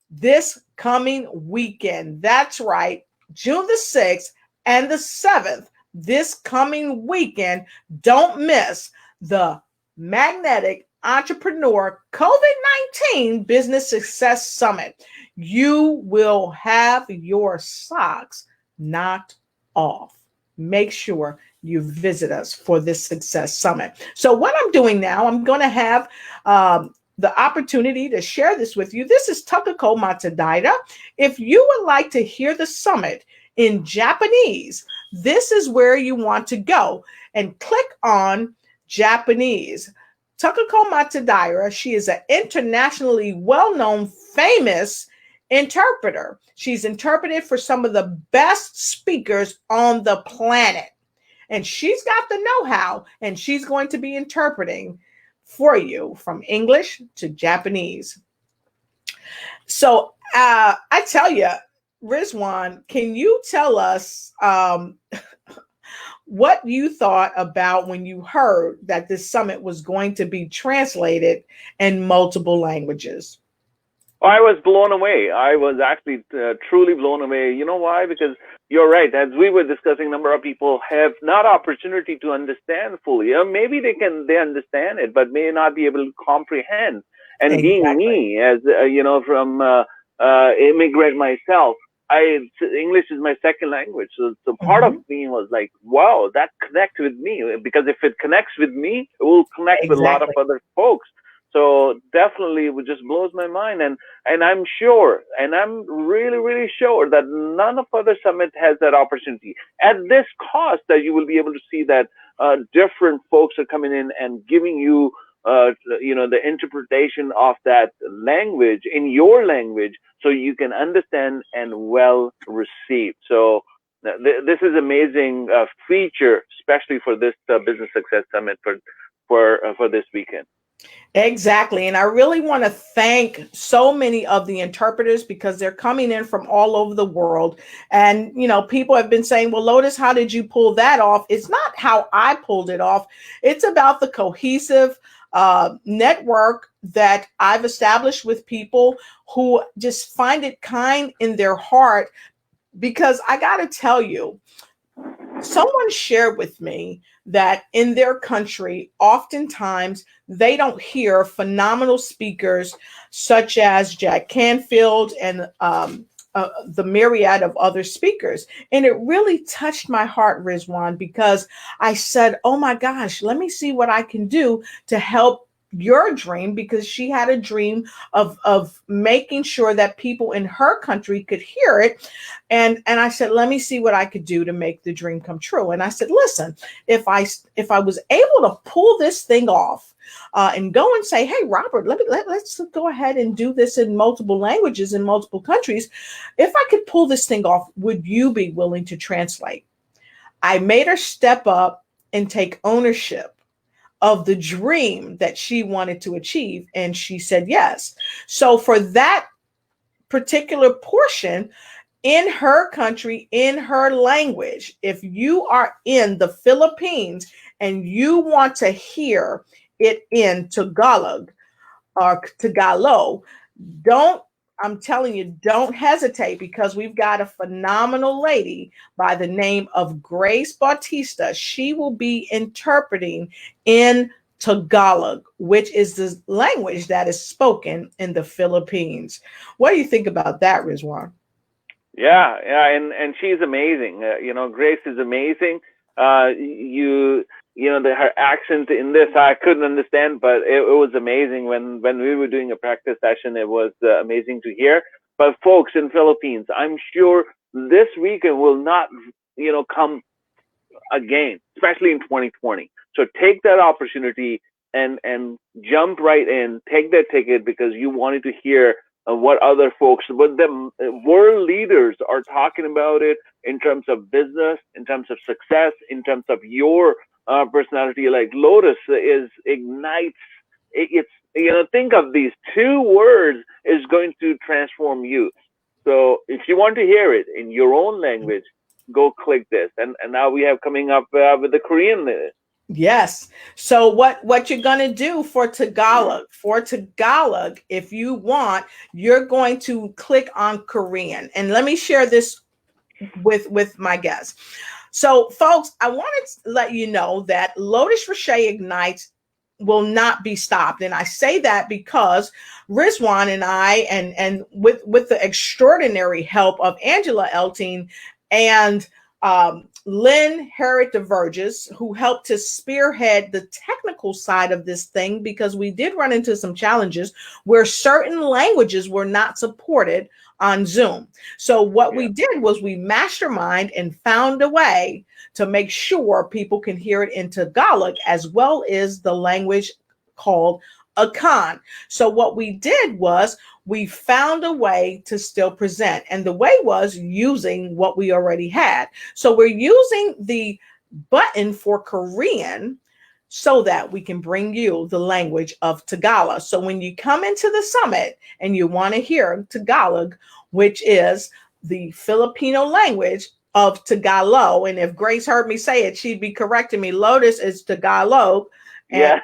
this coming weekend. That's right, June the 6th and the 7th, this coming weekend. Don't miss the Magnetic Entrepreneur COVID-19 Business Success Summit. You will have your socks knocked off. Make sure you visit us for this Success Summit. So what I'm doing now, I'm going to have the opportunity to share this with you. This is Takako Matsudaira. If you would like to hear the summit in Japanese, this is where you want to go and click on Japanese. Takako Matsudaira, she is an internationally well-known, famous interpreter. She's interpreted for some of the best speakers on the planet. And she's got the know-how, and she's going to be interpreting for you from English to Japanese. So I tell you, Rizwan, can you tell us what you thought about when you heard that this summit was going to be translated in multiple languages? I was blown away. I was actually truly blown away. You know why? Because you're right. As we were discussing, a number of people have not opportunity to understand fully. Maybe they understand it, but may not be able to comprehend. And exactly. Being me, as from immigrant myself, English is my second language. So part of me was like, wow, that connects with me. Because if it connects with me, it will connect with a lot of other folks. So definitely it just blows my mind. And I'm sure, and I'm really, really sure that none of other summit has that opportunity at this cost, that you will be able to see that different folks are coming in and giving you, the interpretation of that language in your language, so you can understand and well receive. So this is amazing feature, especially for this Business Success Summit for this weekend. Exactly. And I really want to thank so many of the interpreters, because they're coming in from all over the world. And, people have been saying, well, Lotus, how did you pull that off? It's not how I pulled it off. It's about the cohesive network that I've established with people who just find it kind in their heart. Because I got to tell you, someone shared with me that in their country, oftentimes they don't hear phenomenal speakers such as Jack Canfield and the myriad of other speakers. And it really touched my heart, Rizwan, because I said, oh my gosh, let me see what I can do to help your dream, because she had a dream of making sure that people in her country could hear it. And I said, let me see what I could do to make the dream come true. And I said, listen, if I was able to pull this thing off, and go and say, hey, Robert, let's go ahead and do this in multiple languages in multiple countries. If I could pull this thing off, would you be willing to translate? I made her step up and take ownership of the dream that she wanted to achieve. And she said yes. So for that particular portion, in her country, in her language, if you are in the Philippines and you want to hear it in Tagalog or Tagalog, I'm telling you, don't hesitate, because we've got a phenomenal lady by the name of Grace Bautista. She will be interpreting in Tagalog, which is the language that is spoken in the Philippines. What do you think about that, Rizwan? Yeah, and she's amazing. Grace is amazing. Her accent in this I couldn't understand, but it was amazing when we were doing a practice session. It was amazing to hear. But folks in Philippines, I'm sure this weekend will not come again, especially in 2020. So take that opportunity and jump right in, take that ticket, because you wanted to hear what other folks, what the world leaders are talking about it in terms of business, in terms of success, in terms of your personality. Like Lotus is ignites. It's think of these two words is going to transform you. So if you want to hear it in your own language, go click this. And now we have coming up with the Korean. Yes. So what you're going to do for Tagalog, if you want, you're going to click on Korean. And let me share this with my guests. So folks, I wanted to let you know that Lotus Richey Ignites will not be stopped. And I say that because Rizwan and I, and with the extraordinary help of Angela Elting and Lynn Harriet DeVerges, who helped to spearhead the technical side of this thing, because we did run into some challenges where certain languages were not supported on Zoom. So what we did was we mastermind and found a way to make sure people can hear it in Tagalog, as well as the language called Akan. So what we did was we found a way to still present, and the way was using what we already had. So we're using the button for Korean so that we can bring you the language of Tagalog. So when you come into the summit and you want to hear Tagalog, which is the Filipino language of Tagalog, and if Grace heard me say it, she'd be correcting me. Lotus is Tagalog. And,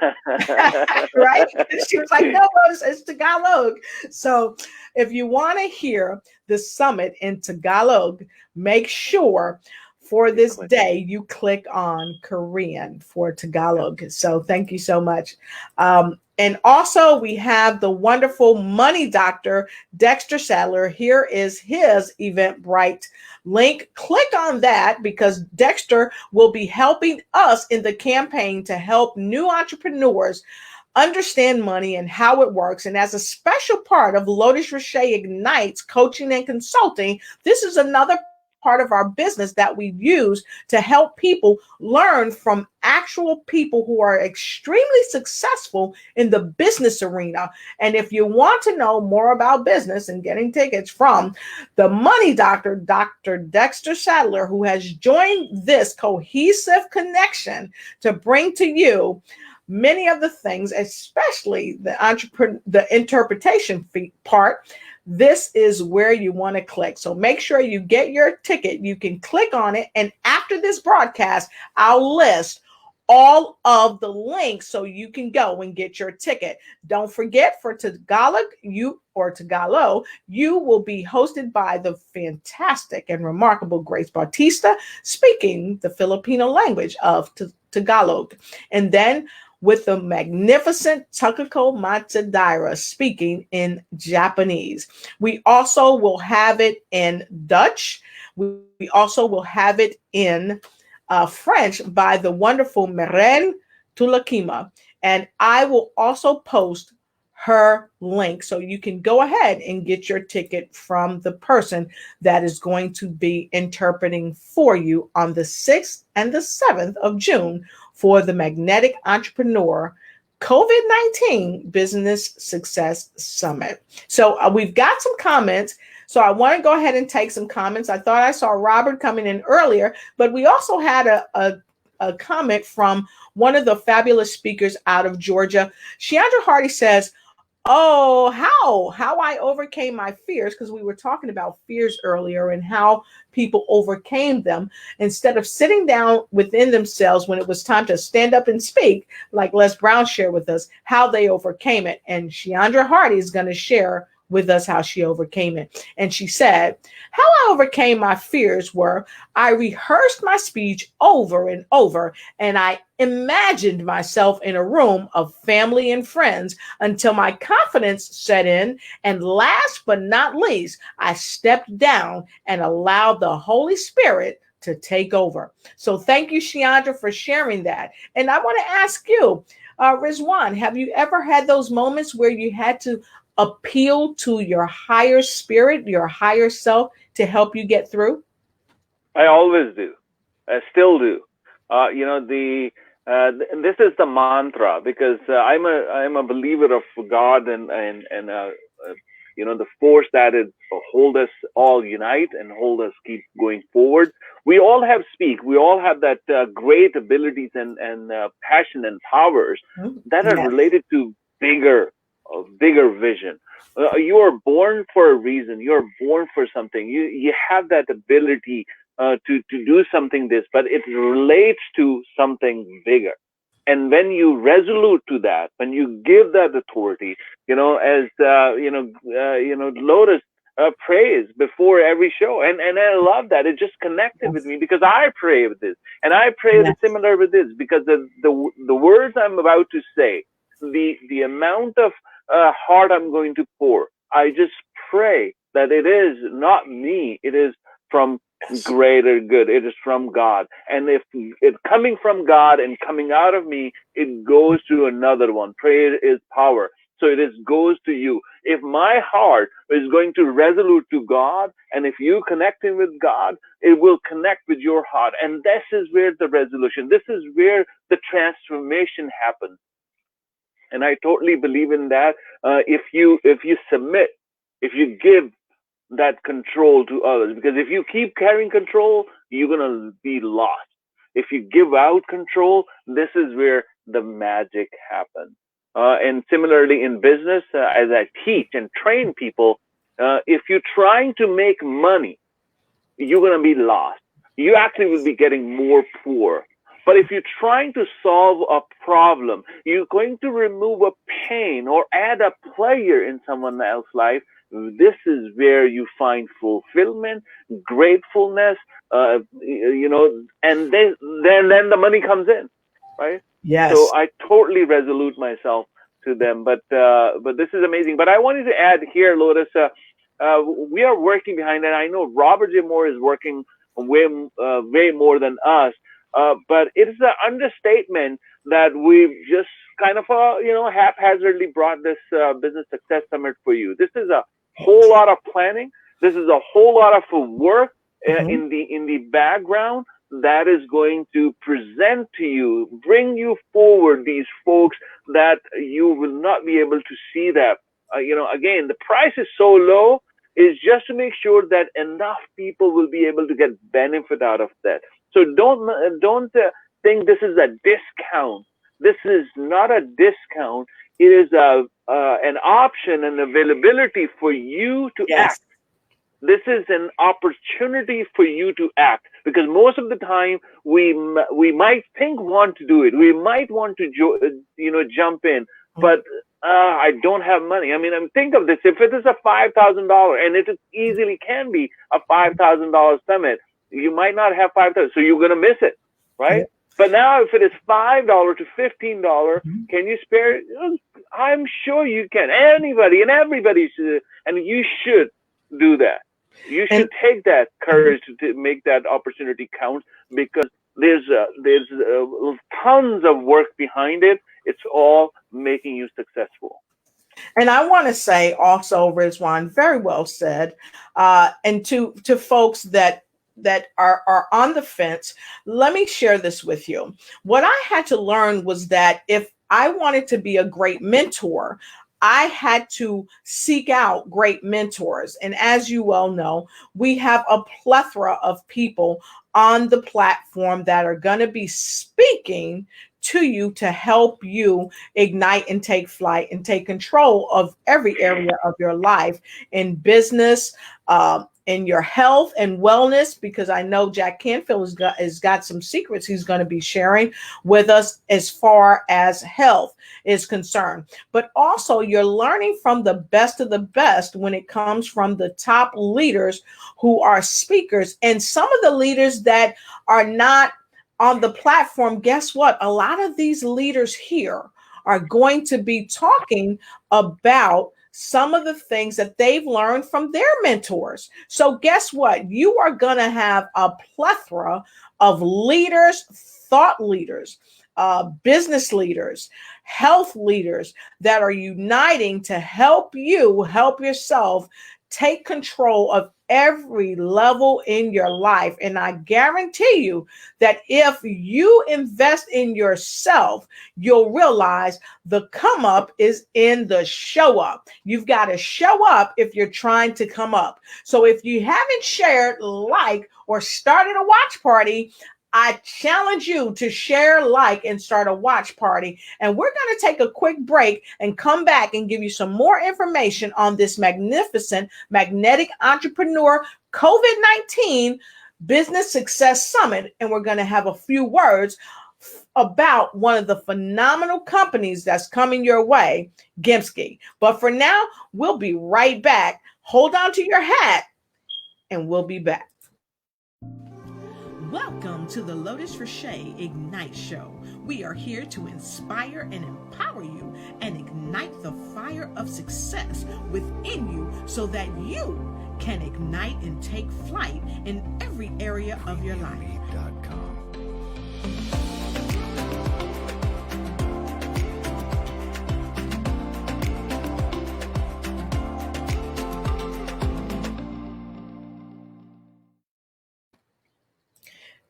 right? She was like, no, Lotus, it's Tagalog. So if you want to hear the summit in Tagalog, make sure for this day you click on Korean for Tagalog. So thank you so much. And also we have the wonderful money doctor, Dexter Sadler. Here is his Eventbrite link. Click on that, because Dexter will be helping us in the campaign to help new entrepreneurs understand money and how it works. And as a special part of Lotus Richey Ignites coaching and consulting, this is another part of our business that we use to help people learn from actual people who are extremely successful in the business arena. And if you want to know more about business and getting tickets from the money doctor, Dr. Dexter Sadler, who has joined this cohesive connection to bring to you many of the things, especially the interpretation part, this is where you want to click. So make sure you get your ticket. You can click on it. And after this broadcast, I'll list all of the links so you can go and get your ticket. Don't forget, for Tagalog, you will be hosted by the fantastic and remarkable Grace Bautista, speaking the Filipino language of Tagalog. And then with the magnificent Takako Matsudaira speaking in Japanese. We also will have it in Dutch. We also will have it in French by the wonderful Meren Tulakima. And I will also post her link so you can go ahead and get your ticket from the person that is going to be interpreting for you on the 6th and the 7th of June for the Magnetic Entrepreneur COVID-19 Business Success Summit. So we've got some comments. So I want to go ahead and take some comments. I thought I saw Robert coming in earlier, but we also had a comment from one of the fabulous speakers out of Georgia. Sheandra Hardy says, oh, how I overcame my fears, because we were talking about fears earlier and how people overcame them instead of sitting down within themselves when it was time to stand up and speak, like Les Brown shared with us, how they overcame it. And Sheandra Hardy is going to share with us how she overcame it. And she said, how I overcame my fears were I rehearsed my speech over and over, and I imagined myself in a room of family and friends until my confidence set in. And last but not least, I stepped down and allowed the Holy Spirit to take over. So thank you, Sheandra, for sharing that. And I want to ask you, Rizwan, have you ever had those moments where you had to appeal to your higher spirit, your higher self to help you get through? I always do. I still do. This is the mantra, because I'm a believer of God and the force that is hold us all unite and hold us keep going forward. We all have speak. We all have that great abilities and passion and powers that are related to bigger vision. You are born for a reason. You are born for something. You have that ability to do something but it relates to something bigger. And when you resolute to that, when you give that authority, as Lotus prays before every show, and I love that. It just connected with me because I pray with this, and I pray similar with this, because the words I'm about to say, the amount of heart I'm going to pour, I just pray that it is not me, it is from greater good. It is from God. And if it's coming from God and coming out of me, it goes to another one. Prayer is power. So it goes to you. If my heart is going to resolute to God, and if you connecting with God, it will connect with your heart. And this is where the resolution, this is where the transformation happens. And I totally believe in that. If you submit, if you give that control to others, because if you keep carrying control, you're gonna be lost. If you give out control, this is where the magic happens. And similarly in business, as I teach and train people, if you're trying to make money, you're gonna be lost. You actually will be getting more poor. But if you're trying to solve a problem, you're going to remove a pain or add a pleasure in someone else's life. This is where you find fulfillment, gratefulness, and then the money comes in, right? Yes. So I totally resolute myself to them. But this is amazing. But I wanted to add here, Lotus, we are working behind it. I know Robert J. Moore is working way more than us. But it is an understatement that we've just kind of haphazardly brought this business success summit for you. This is a whole lot of planning. This is a whole lot of work in the background that is going to present to you, bring you forward these folks that you will not be able to see that. Again, the price is so low, is just to make sure that enough people will be able to get benefit out of that. So don't think this is a discount. This is not a discount. It is an option and availability for you to act. This is an opportunity for you to act, because most of the time we might want to do it. We might want to jump in, but I don't have money. I mean, think of this. If it is a $5,000, and it easily can be a $5,000 summit, you might not have $5,000, so you're going to miss it, right? Yeah. But now if it is $5 to $15, can you spare it? I'm sure you can. Anybody and everybody should, and you should do that. You should take that courage to make that opportunity count, because there's tons of work behind it. It's all making you successful. And I want to say also, Rizwan, very well said. And to folks that are on the fence, let me share this with you. What I had to learn was that if I wanted to be a great mentor, I had to seek out great mentors. And as you well know, we have a plethora of people on the platform that are going to be speaking to you to help you ignite and take flight and take control of every area of your life, in business, in your health and wellness, because I know Jack Canfield has got some secrets he's going to be sharing with us as far as health is concerned. But also, you're learning from the best of the best when it comes from the top leaders who are speakers, and some of the leaders that are not on the platform. Guess what? A lot of these leaders here are going to be talking about some of the things that they've learned from their mentors. So guess what? You are going to have a plethora of leaders, thought leaders, business leaders, health leaders that are uniting to help you help yourself take control of every level in your life. And I guarantee you that if you invest in yourself, you'll realize the come up is in the show up. You've got to show up if you're trying to come up. So if you haven't shared, like, or started a watch party, I challenge you to share, like, and start a watch party. And we're going to take a quick break and come back and give you some more information on this magnificent Magnetic Entrepreneur COVID-19 Business Success Summit. And we're going to have a few words about one of the phenomenal companies that's coming your way, Gimski. But for now, we'll be right back. Hold on to your hat and we'll be back. Welcome to the Lotus Rashay Ignite Show. We are here to inspire and empower you and ignite the fire of success within you so that you can ignite and take flight in every area of your life.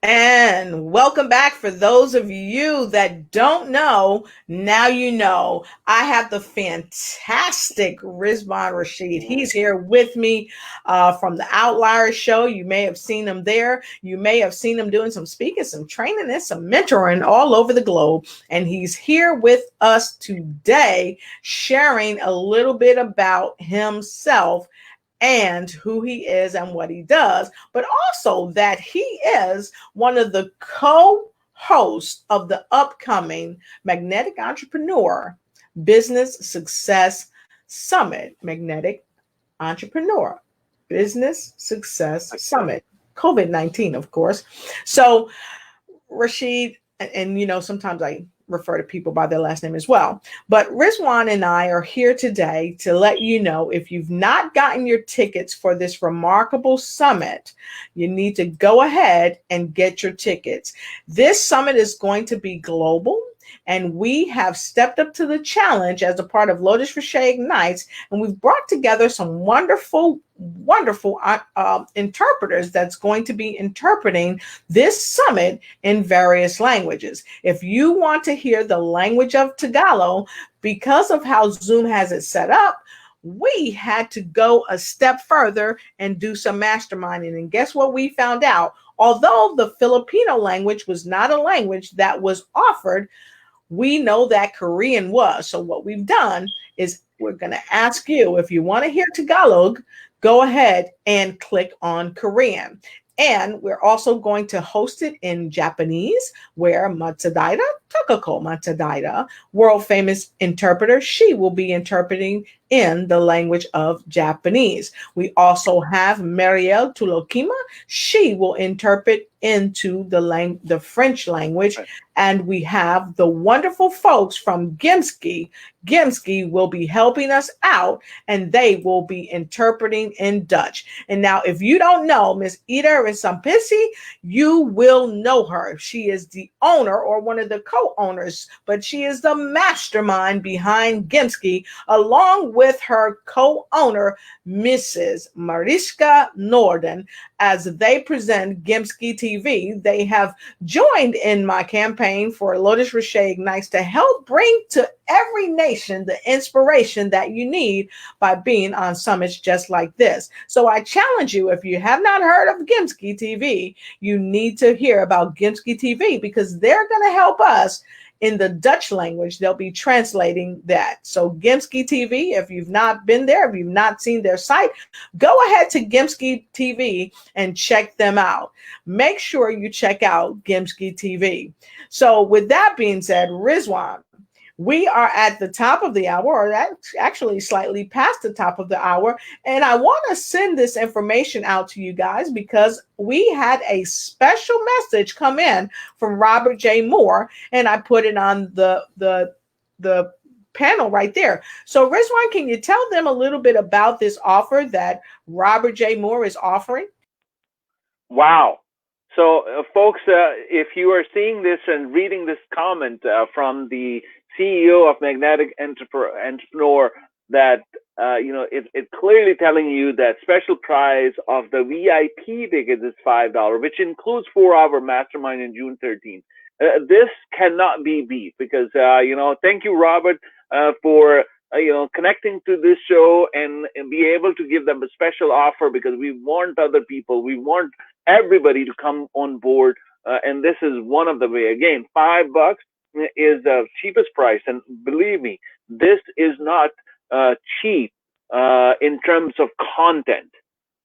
And welcome back. For those of you that don't know, now you know. I have the fantastic Rizwan Rashid. He's here with me from the Outlier Show. You may have seen him there. You may have seen him doing some speaking, some training, and some mentoring all over the globe. And he's here with us today, sharing a little bit about himself and who he is and what he does, but also that he is one of the co-hosts of the upcoming Magnetic Entrepreneur Business Success Summit. Magnetic Entrepreneur Business Success Summit. COVID-19, of course. So, Rashid, and you know, sometimes I refer to people by their last name as well. But Rizwan and I are here today to let you know, if you've not gotten your tickets for this remarkable summit, you need to go ahead and get your tickets. This summit is going to be global, and we have stepped up to the challenge as a part of Lotus Rashay Ignites, and we've brought together some wonderful interpreters that's going to be interpreting this summit in various languages. If you want to hear the language of Tagalog, because of how Zoom has it set up, we had to go a step further and do some masterminding. And guess what we found out? Although the Filipino language was not a language that was offered, we know that Korean was. So what we've done is we're going to ask you, if you want to hear Tagalog, go ahead and click on Korean. And we're also going to host it in Japanese, where Matsudaira Takako Matadaira, world famous interpreter. She will be interpreting in the language of Japanese. We also have Marielle Tulokima. She will interpret into the French language. And we have the wonderful folks from Gimski. Gimski will be helping us out, and they will be interpreting in Dutch. And now, if you don't know Miss Ida Risampisi, you will know her. She is the owner or one of the co-owners, but she is the mastermind behind Gimski, along with her co-owner, Mrs. Mariska Norden, as they present Gimski TV. They have joined in my campaign for Lotus Richey Ignites to help bring to every nation the inspiration that you need by being on summits just like this. So I challenge you, if you have not heard of Gimski TV, you need to hear about Gimski TV, because they're going to help us in the Dutch language. They'll be translating that. So Gimski TV, if you've not been there, if you've not seen their site, go ahead to Gimski TV and check them out. Make sure you check out Gimski TV. So with that being said, Rizwan, we are at the top of the hour, or actually slightly past the top of the hour. And I want to send this information out to you guys because we had a special message come in from Robert J. Moore, and I put it on the panel right there. So Rizwan, can you tell them a little bit about this offer that Robert J. Moore is offering? Wow. So, folks, if you are seeing this and reading this comment from the CEO of Magnetic Entrepreneur, that it's clearly telling you that special price of the VIP ticket is $5, which includes 4-hour mastermind in June 13th. This cannot be beat because thank you, Robert, for connecting to this show and be able to give them a special offer, because we want other people, we want everybody to come on board, and this is one of the way. Again, $5 is the cheapest price, and believe me, this is not cheap in terms of content.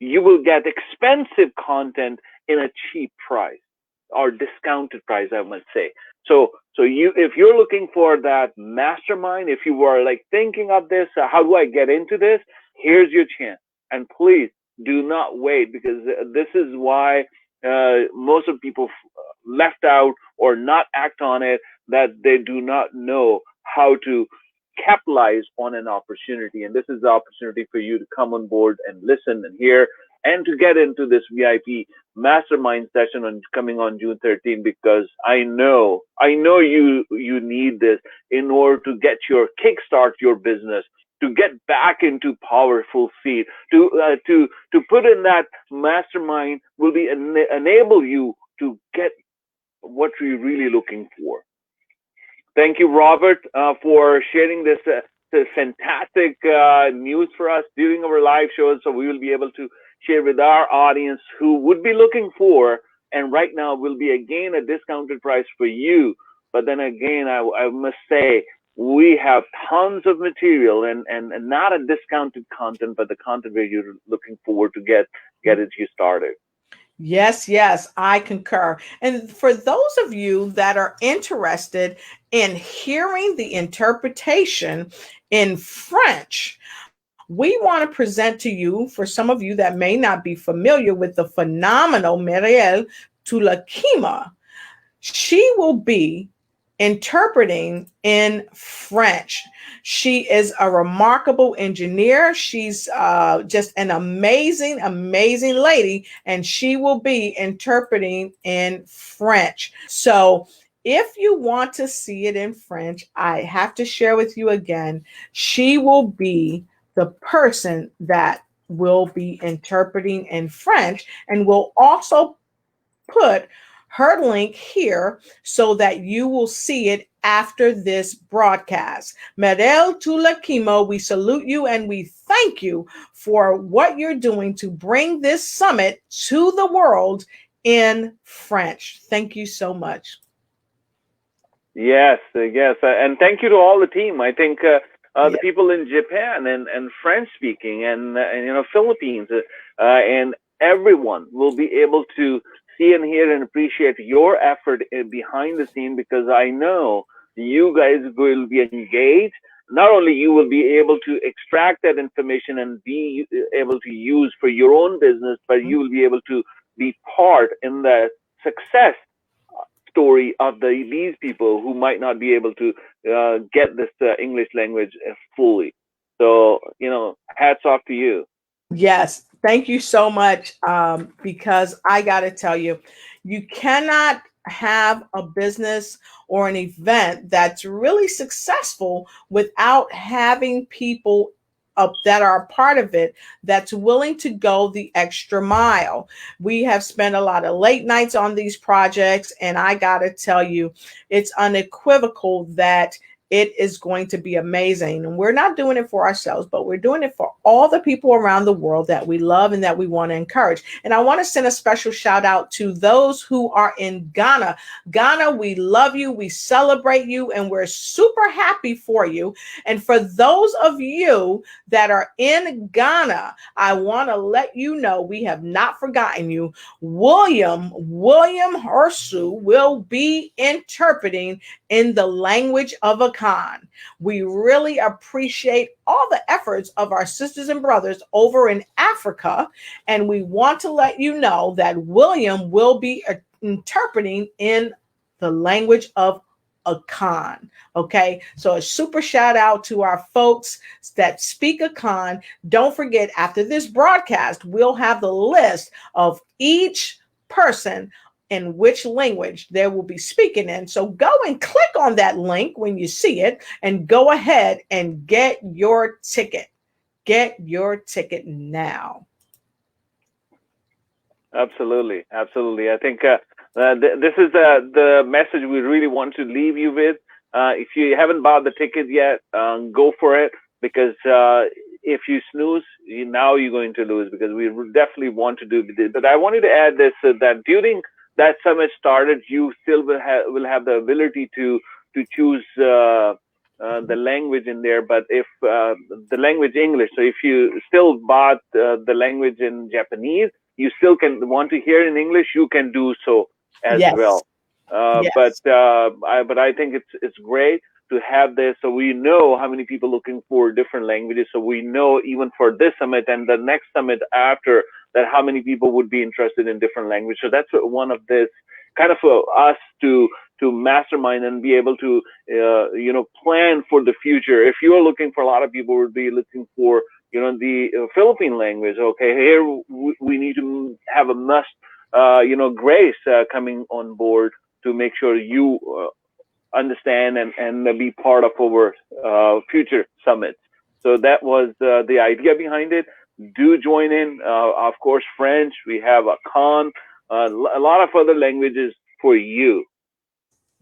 You will get expensive content in a cheap price, or discounted price, I must say. So if you're looking for that mastermind, if you were like thinking of this, how do I get into this? Here's your chance, and please do not wait, because this is why most of people left out or not act on it, that they do not know how to capitalize on an opportunity. And this is the opportunity for you to come on board and listen and hear, and to get into this VIP mastermind session coming on June 13th, because I know you need this in order to kickstart your business, to get back into powerful feed, to put in that mastermind will be enable you to get what you're really looking for. Thank you, Robert, for sharing this fantastic news for us during our live shows. So we will be able to share with our audience who would be looking for, and right now will be again a discounted price for you. But then again, I must say, we have tons of material and not a discounted content, but the content where you're looking forward to get you started. Yes, I concur. And for those of you that are interested in hearing the interpretation in French, we want to present to you, for some of you that may not be familiar with the phenomenal Marielle Tulakima, she will be interpreting in French. She is a remarkable engineer. She's just an amazing lady, and she will be interpreting in French. So if you want to see it in French, I have to share with you again, she will be the person that will be interpreting in French, and will also put her link here so that you will see it after this broadcast. Merel Tulakimo, we salute you and we thank you for what you're doing to bring this summit to the world in French. Thank you so much. Yes, and thank you to all the team. I think the people in Japan and French speaking and Philippines and everyone will be able to see and hear and appreciate your effort behind the scene, because I know you guys will be engaged. Not only you will be able to extract that information and be able to use for your own business, but you will be able to be part in the success story of these people who might not be able to get this English language fully. So, hats off to you. Yes, thank you so much. Because I got to tell you, you cannot have a business or an event that's really successful without having people that are a part of it that's willing to go the extra mile. We have spent a lot of late nights on these projects, and I got to tell you, it's unequivocal that it is going to be amazing. And we're not doing it for ourselves, but we're doing it for all the people around the world that we love and that we want to encourage. And I want to send a special shout out to those who are in Ghana. Ghana, we love you, we celebrate you, and we're super happy for you. And for those of you that are in Ghana, I want to let you know we have not forgotten you. William Hersu will be interpreting in the language of Akan. We really appreciate all the efforts of our sisters and brothers over in Africa, and we want to let you know that William will be interpreting in the language of Akan. Okay, so a super shout out to our folks that speak Akan. Don't forget, after this broadcast, we'll have the list of each person in which language they will be speaking in. So go and click on that link when you see it and go ahead and get your ticket. Get your ticket now. Absolutely. Absolutely. I think this is the message we really want to leave you with. If you haven't bought the ticket yet, go for it, because if you snooze, now you're going to lose, because we definitely want to do this. But I wanted to add this, that during that summit started, you still will have the ability to choose the language in there. But if the language English, so if you still bought the language in Japanese, you still can want to hear in English, you can do so as Yes. well. Yes. But I think it's great to have this, so we know how many people looking for different languages. So we know even for this summit and the next summit after that, how many people would be interested in different languages. So that's one of this kind of us to mastermind and be able to plan for the future. If you are looking for, a lot of people would be looking for the Philippine language. Okay, here we need to have a must Grace coming on board to make sure you understand and be part of our future summits. So that was the idea behind it. Do join in. Of course, French. We have a lot of other languages for you.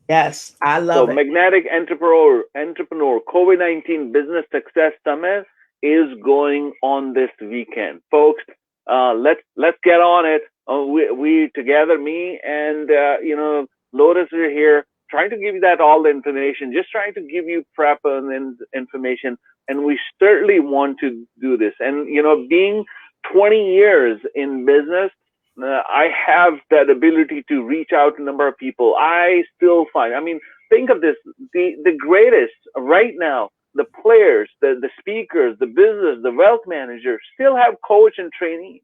Yes, I love it. Magnetic Entrepreneur COVID-19 Business Success Summit is going on this weekend, folks. Let's get on it. We together, me and Lotus are here, trying to give you all the information, just trying to give you prep and information. And we certainly want to do this. And being 20 years in business, I have that ability to reach out to a number of people. I still find, think of this, the greatest right now, the players, the speakers, the business, the wealth managers still have coach and trainee.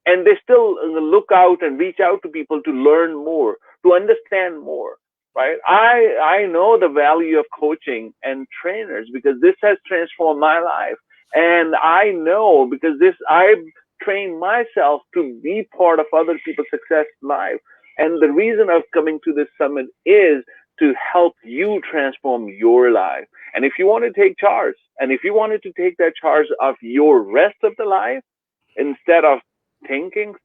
And they still look out and reach out to people to learn more, to understand more, right? I know the value of coaching and trainers, because this has transformed my life. And I know, because I've trained myself to be part of other people's success life. And the reason of coming to this summit is to help you transform your life. And if you want to take charge, and if you wanted to take that charge of your rest of the life, instead of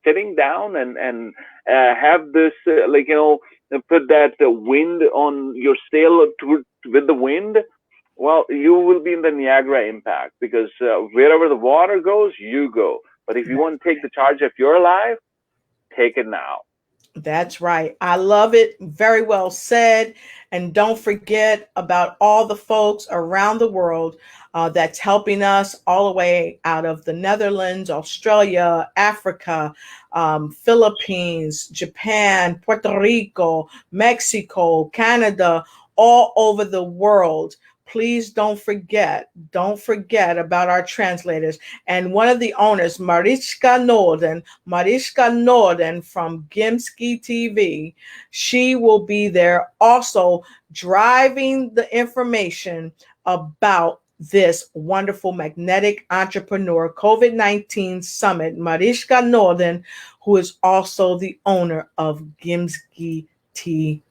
sitting down and have this, put that wind on your sail with the wind, well, you will be in the Niagara impact, because wherever the water goes, you go. But if you want to take the charge of your life, take it now. That's right. I love it. Very well said. And don't forget about all the folks around the world that's helping us all the way out of the Netherlands, Australia, Africa, Philippines, Japan, Puerto Rico, Mexico, Canada, all over the world. Please don't forget about our translators. And one of the owners, Mariska Norden from Gimski TV. She will be there also driving the information about this wonderful magnetic entrepreneur COVID-19 summit. Mariska Norden, who is also the owner of Gimski TV.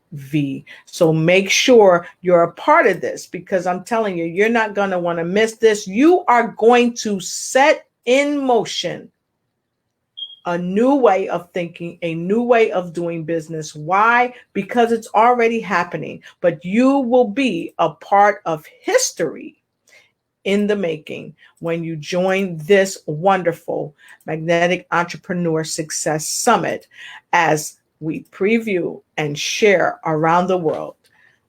So make sure you're a part of this, because I'm telling you, you're not going to want to miss this. You are going to set in motion a new way of thinking, a new way of doing business. Why? Because it's already happening, but you will be a part of history in the making when you join this wonderful Magnetic Entrepreneur Success Summit as we preview and share around the world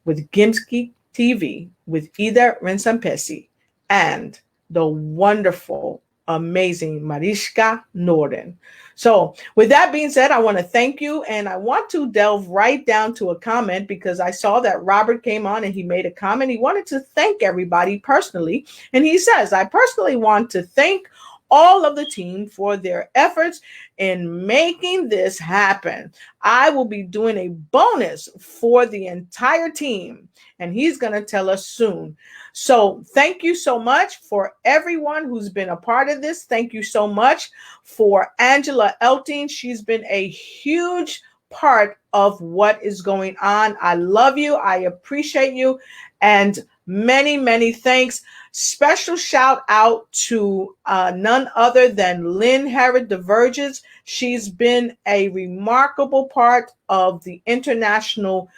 with Gimski TV, with Ida Rensampesi, and the wonderful, amazing Mariska Norden. So, with that being said, I want to thank you, and I want to delve right down to a comment, because I saw that Robert came on and he made a comment. He wanted to thank everybody personally, and he says, I personally want to thank all of the team for their efforts in making this happen. I will be doing a bonus for the entire team, and he's going to tell us soon. So thank you so much for everyone who's been a part of this. Thank you so much for Angela Elting. She's been a huge part of what is going on. I love you. I appreciate you. And many, many thanks. Special shout out to none other than Lynn Herod Diverges. She's been a remarkable part of the international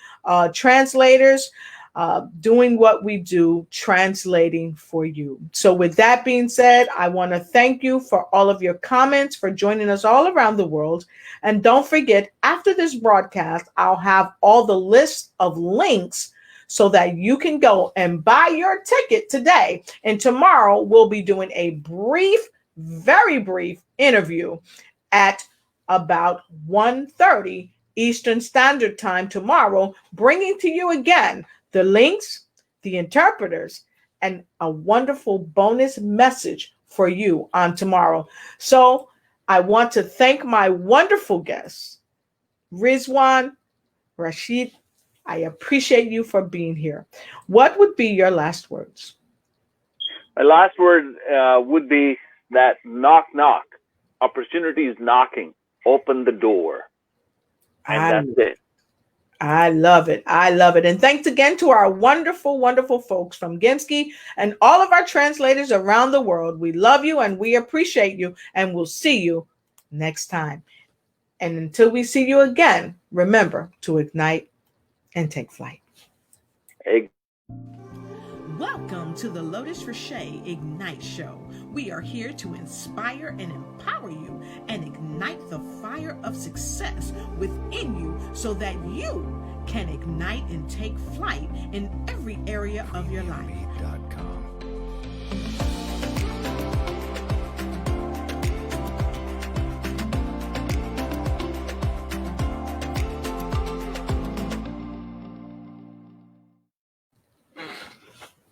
translators, doing what we do, translating for you. So with that being said, I want to thank you for all of your comments, for joining us all around the world. And don't forget, after this broadcast, I'll have all the lists of links so that you can go and buy your ticket today. And tomorrow we'll be doing a brief, very brief interview at about 1:30 Eastern Standard Time tomorrow, bringing to you again the links, the interpreters, and a wonderful bonus message for you on tomorrow. So I want to thank my wonderful guests, Rizwan, Rashid. I appreciate you for being here. What would be your last words? My last word would be that knock, knock. Opportunity is knocking. Open the door. And that's it. I love it. I love it. And thanks again to our wonderful, wonderful folks from Gimski and all of our translators around the world. We love you and we appreciate you, and we'll see you next time. And until we see you again, remember to ignite and take flight. Welcome to the Lotus Richey Ignite Show. We are here to inspire and empower you and ignite the fire of success within you so that you can ignite and take flight in every area of your life.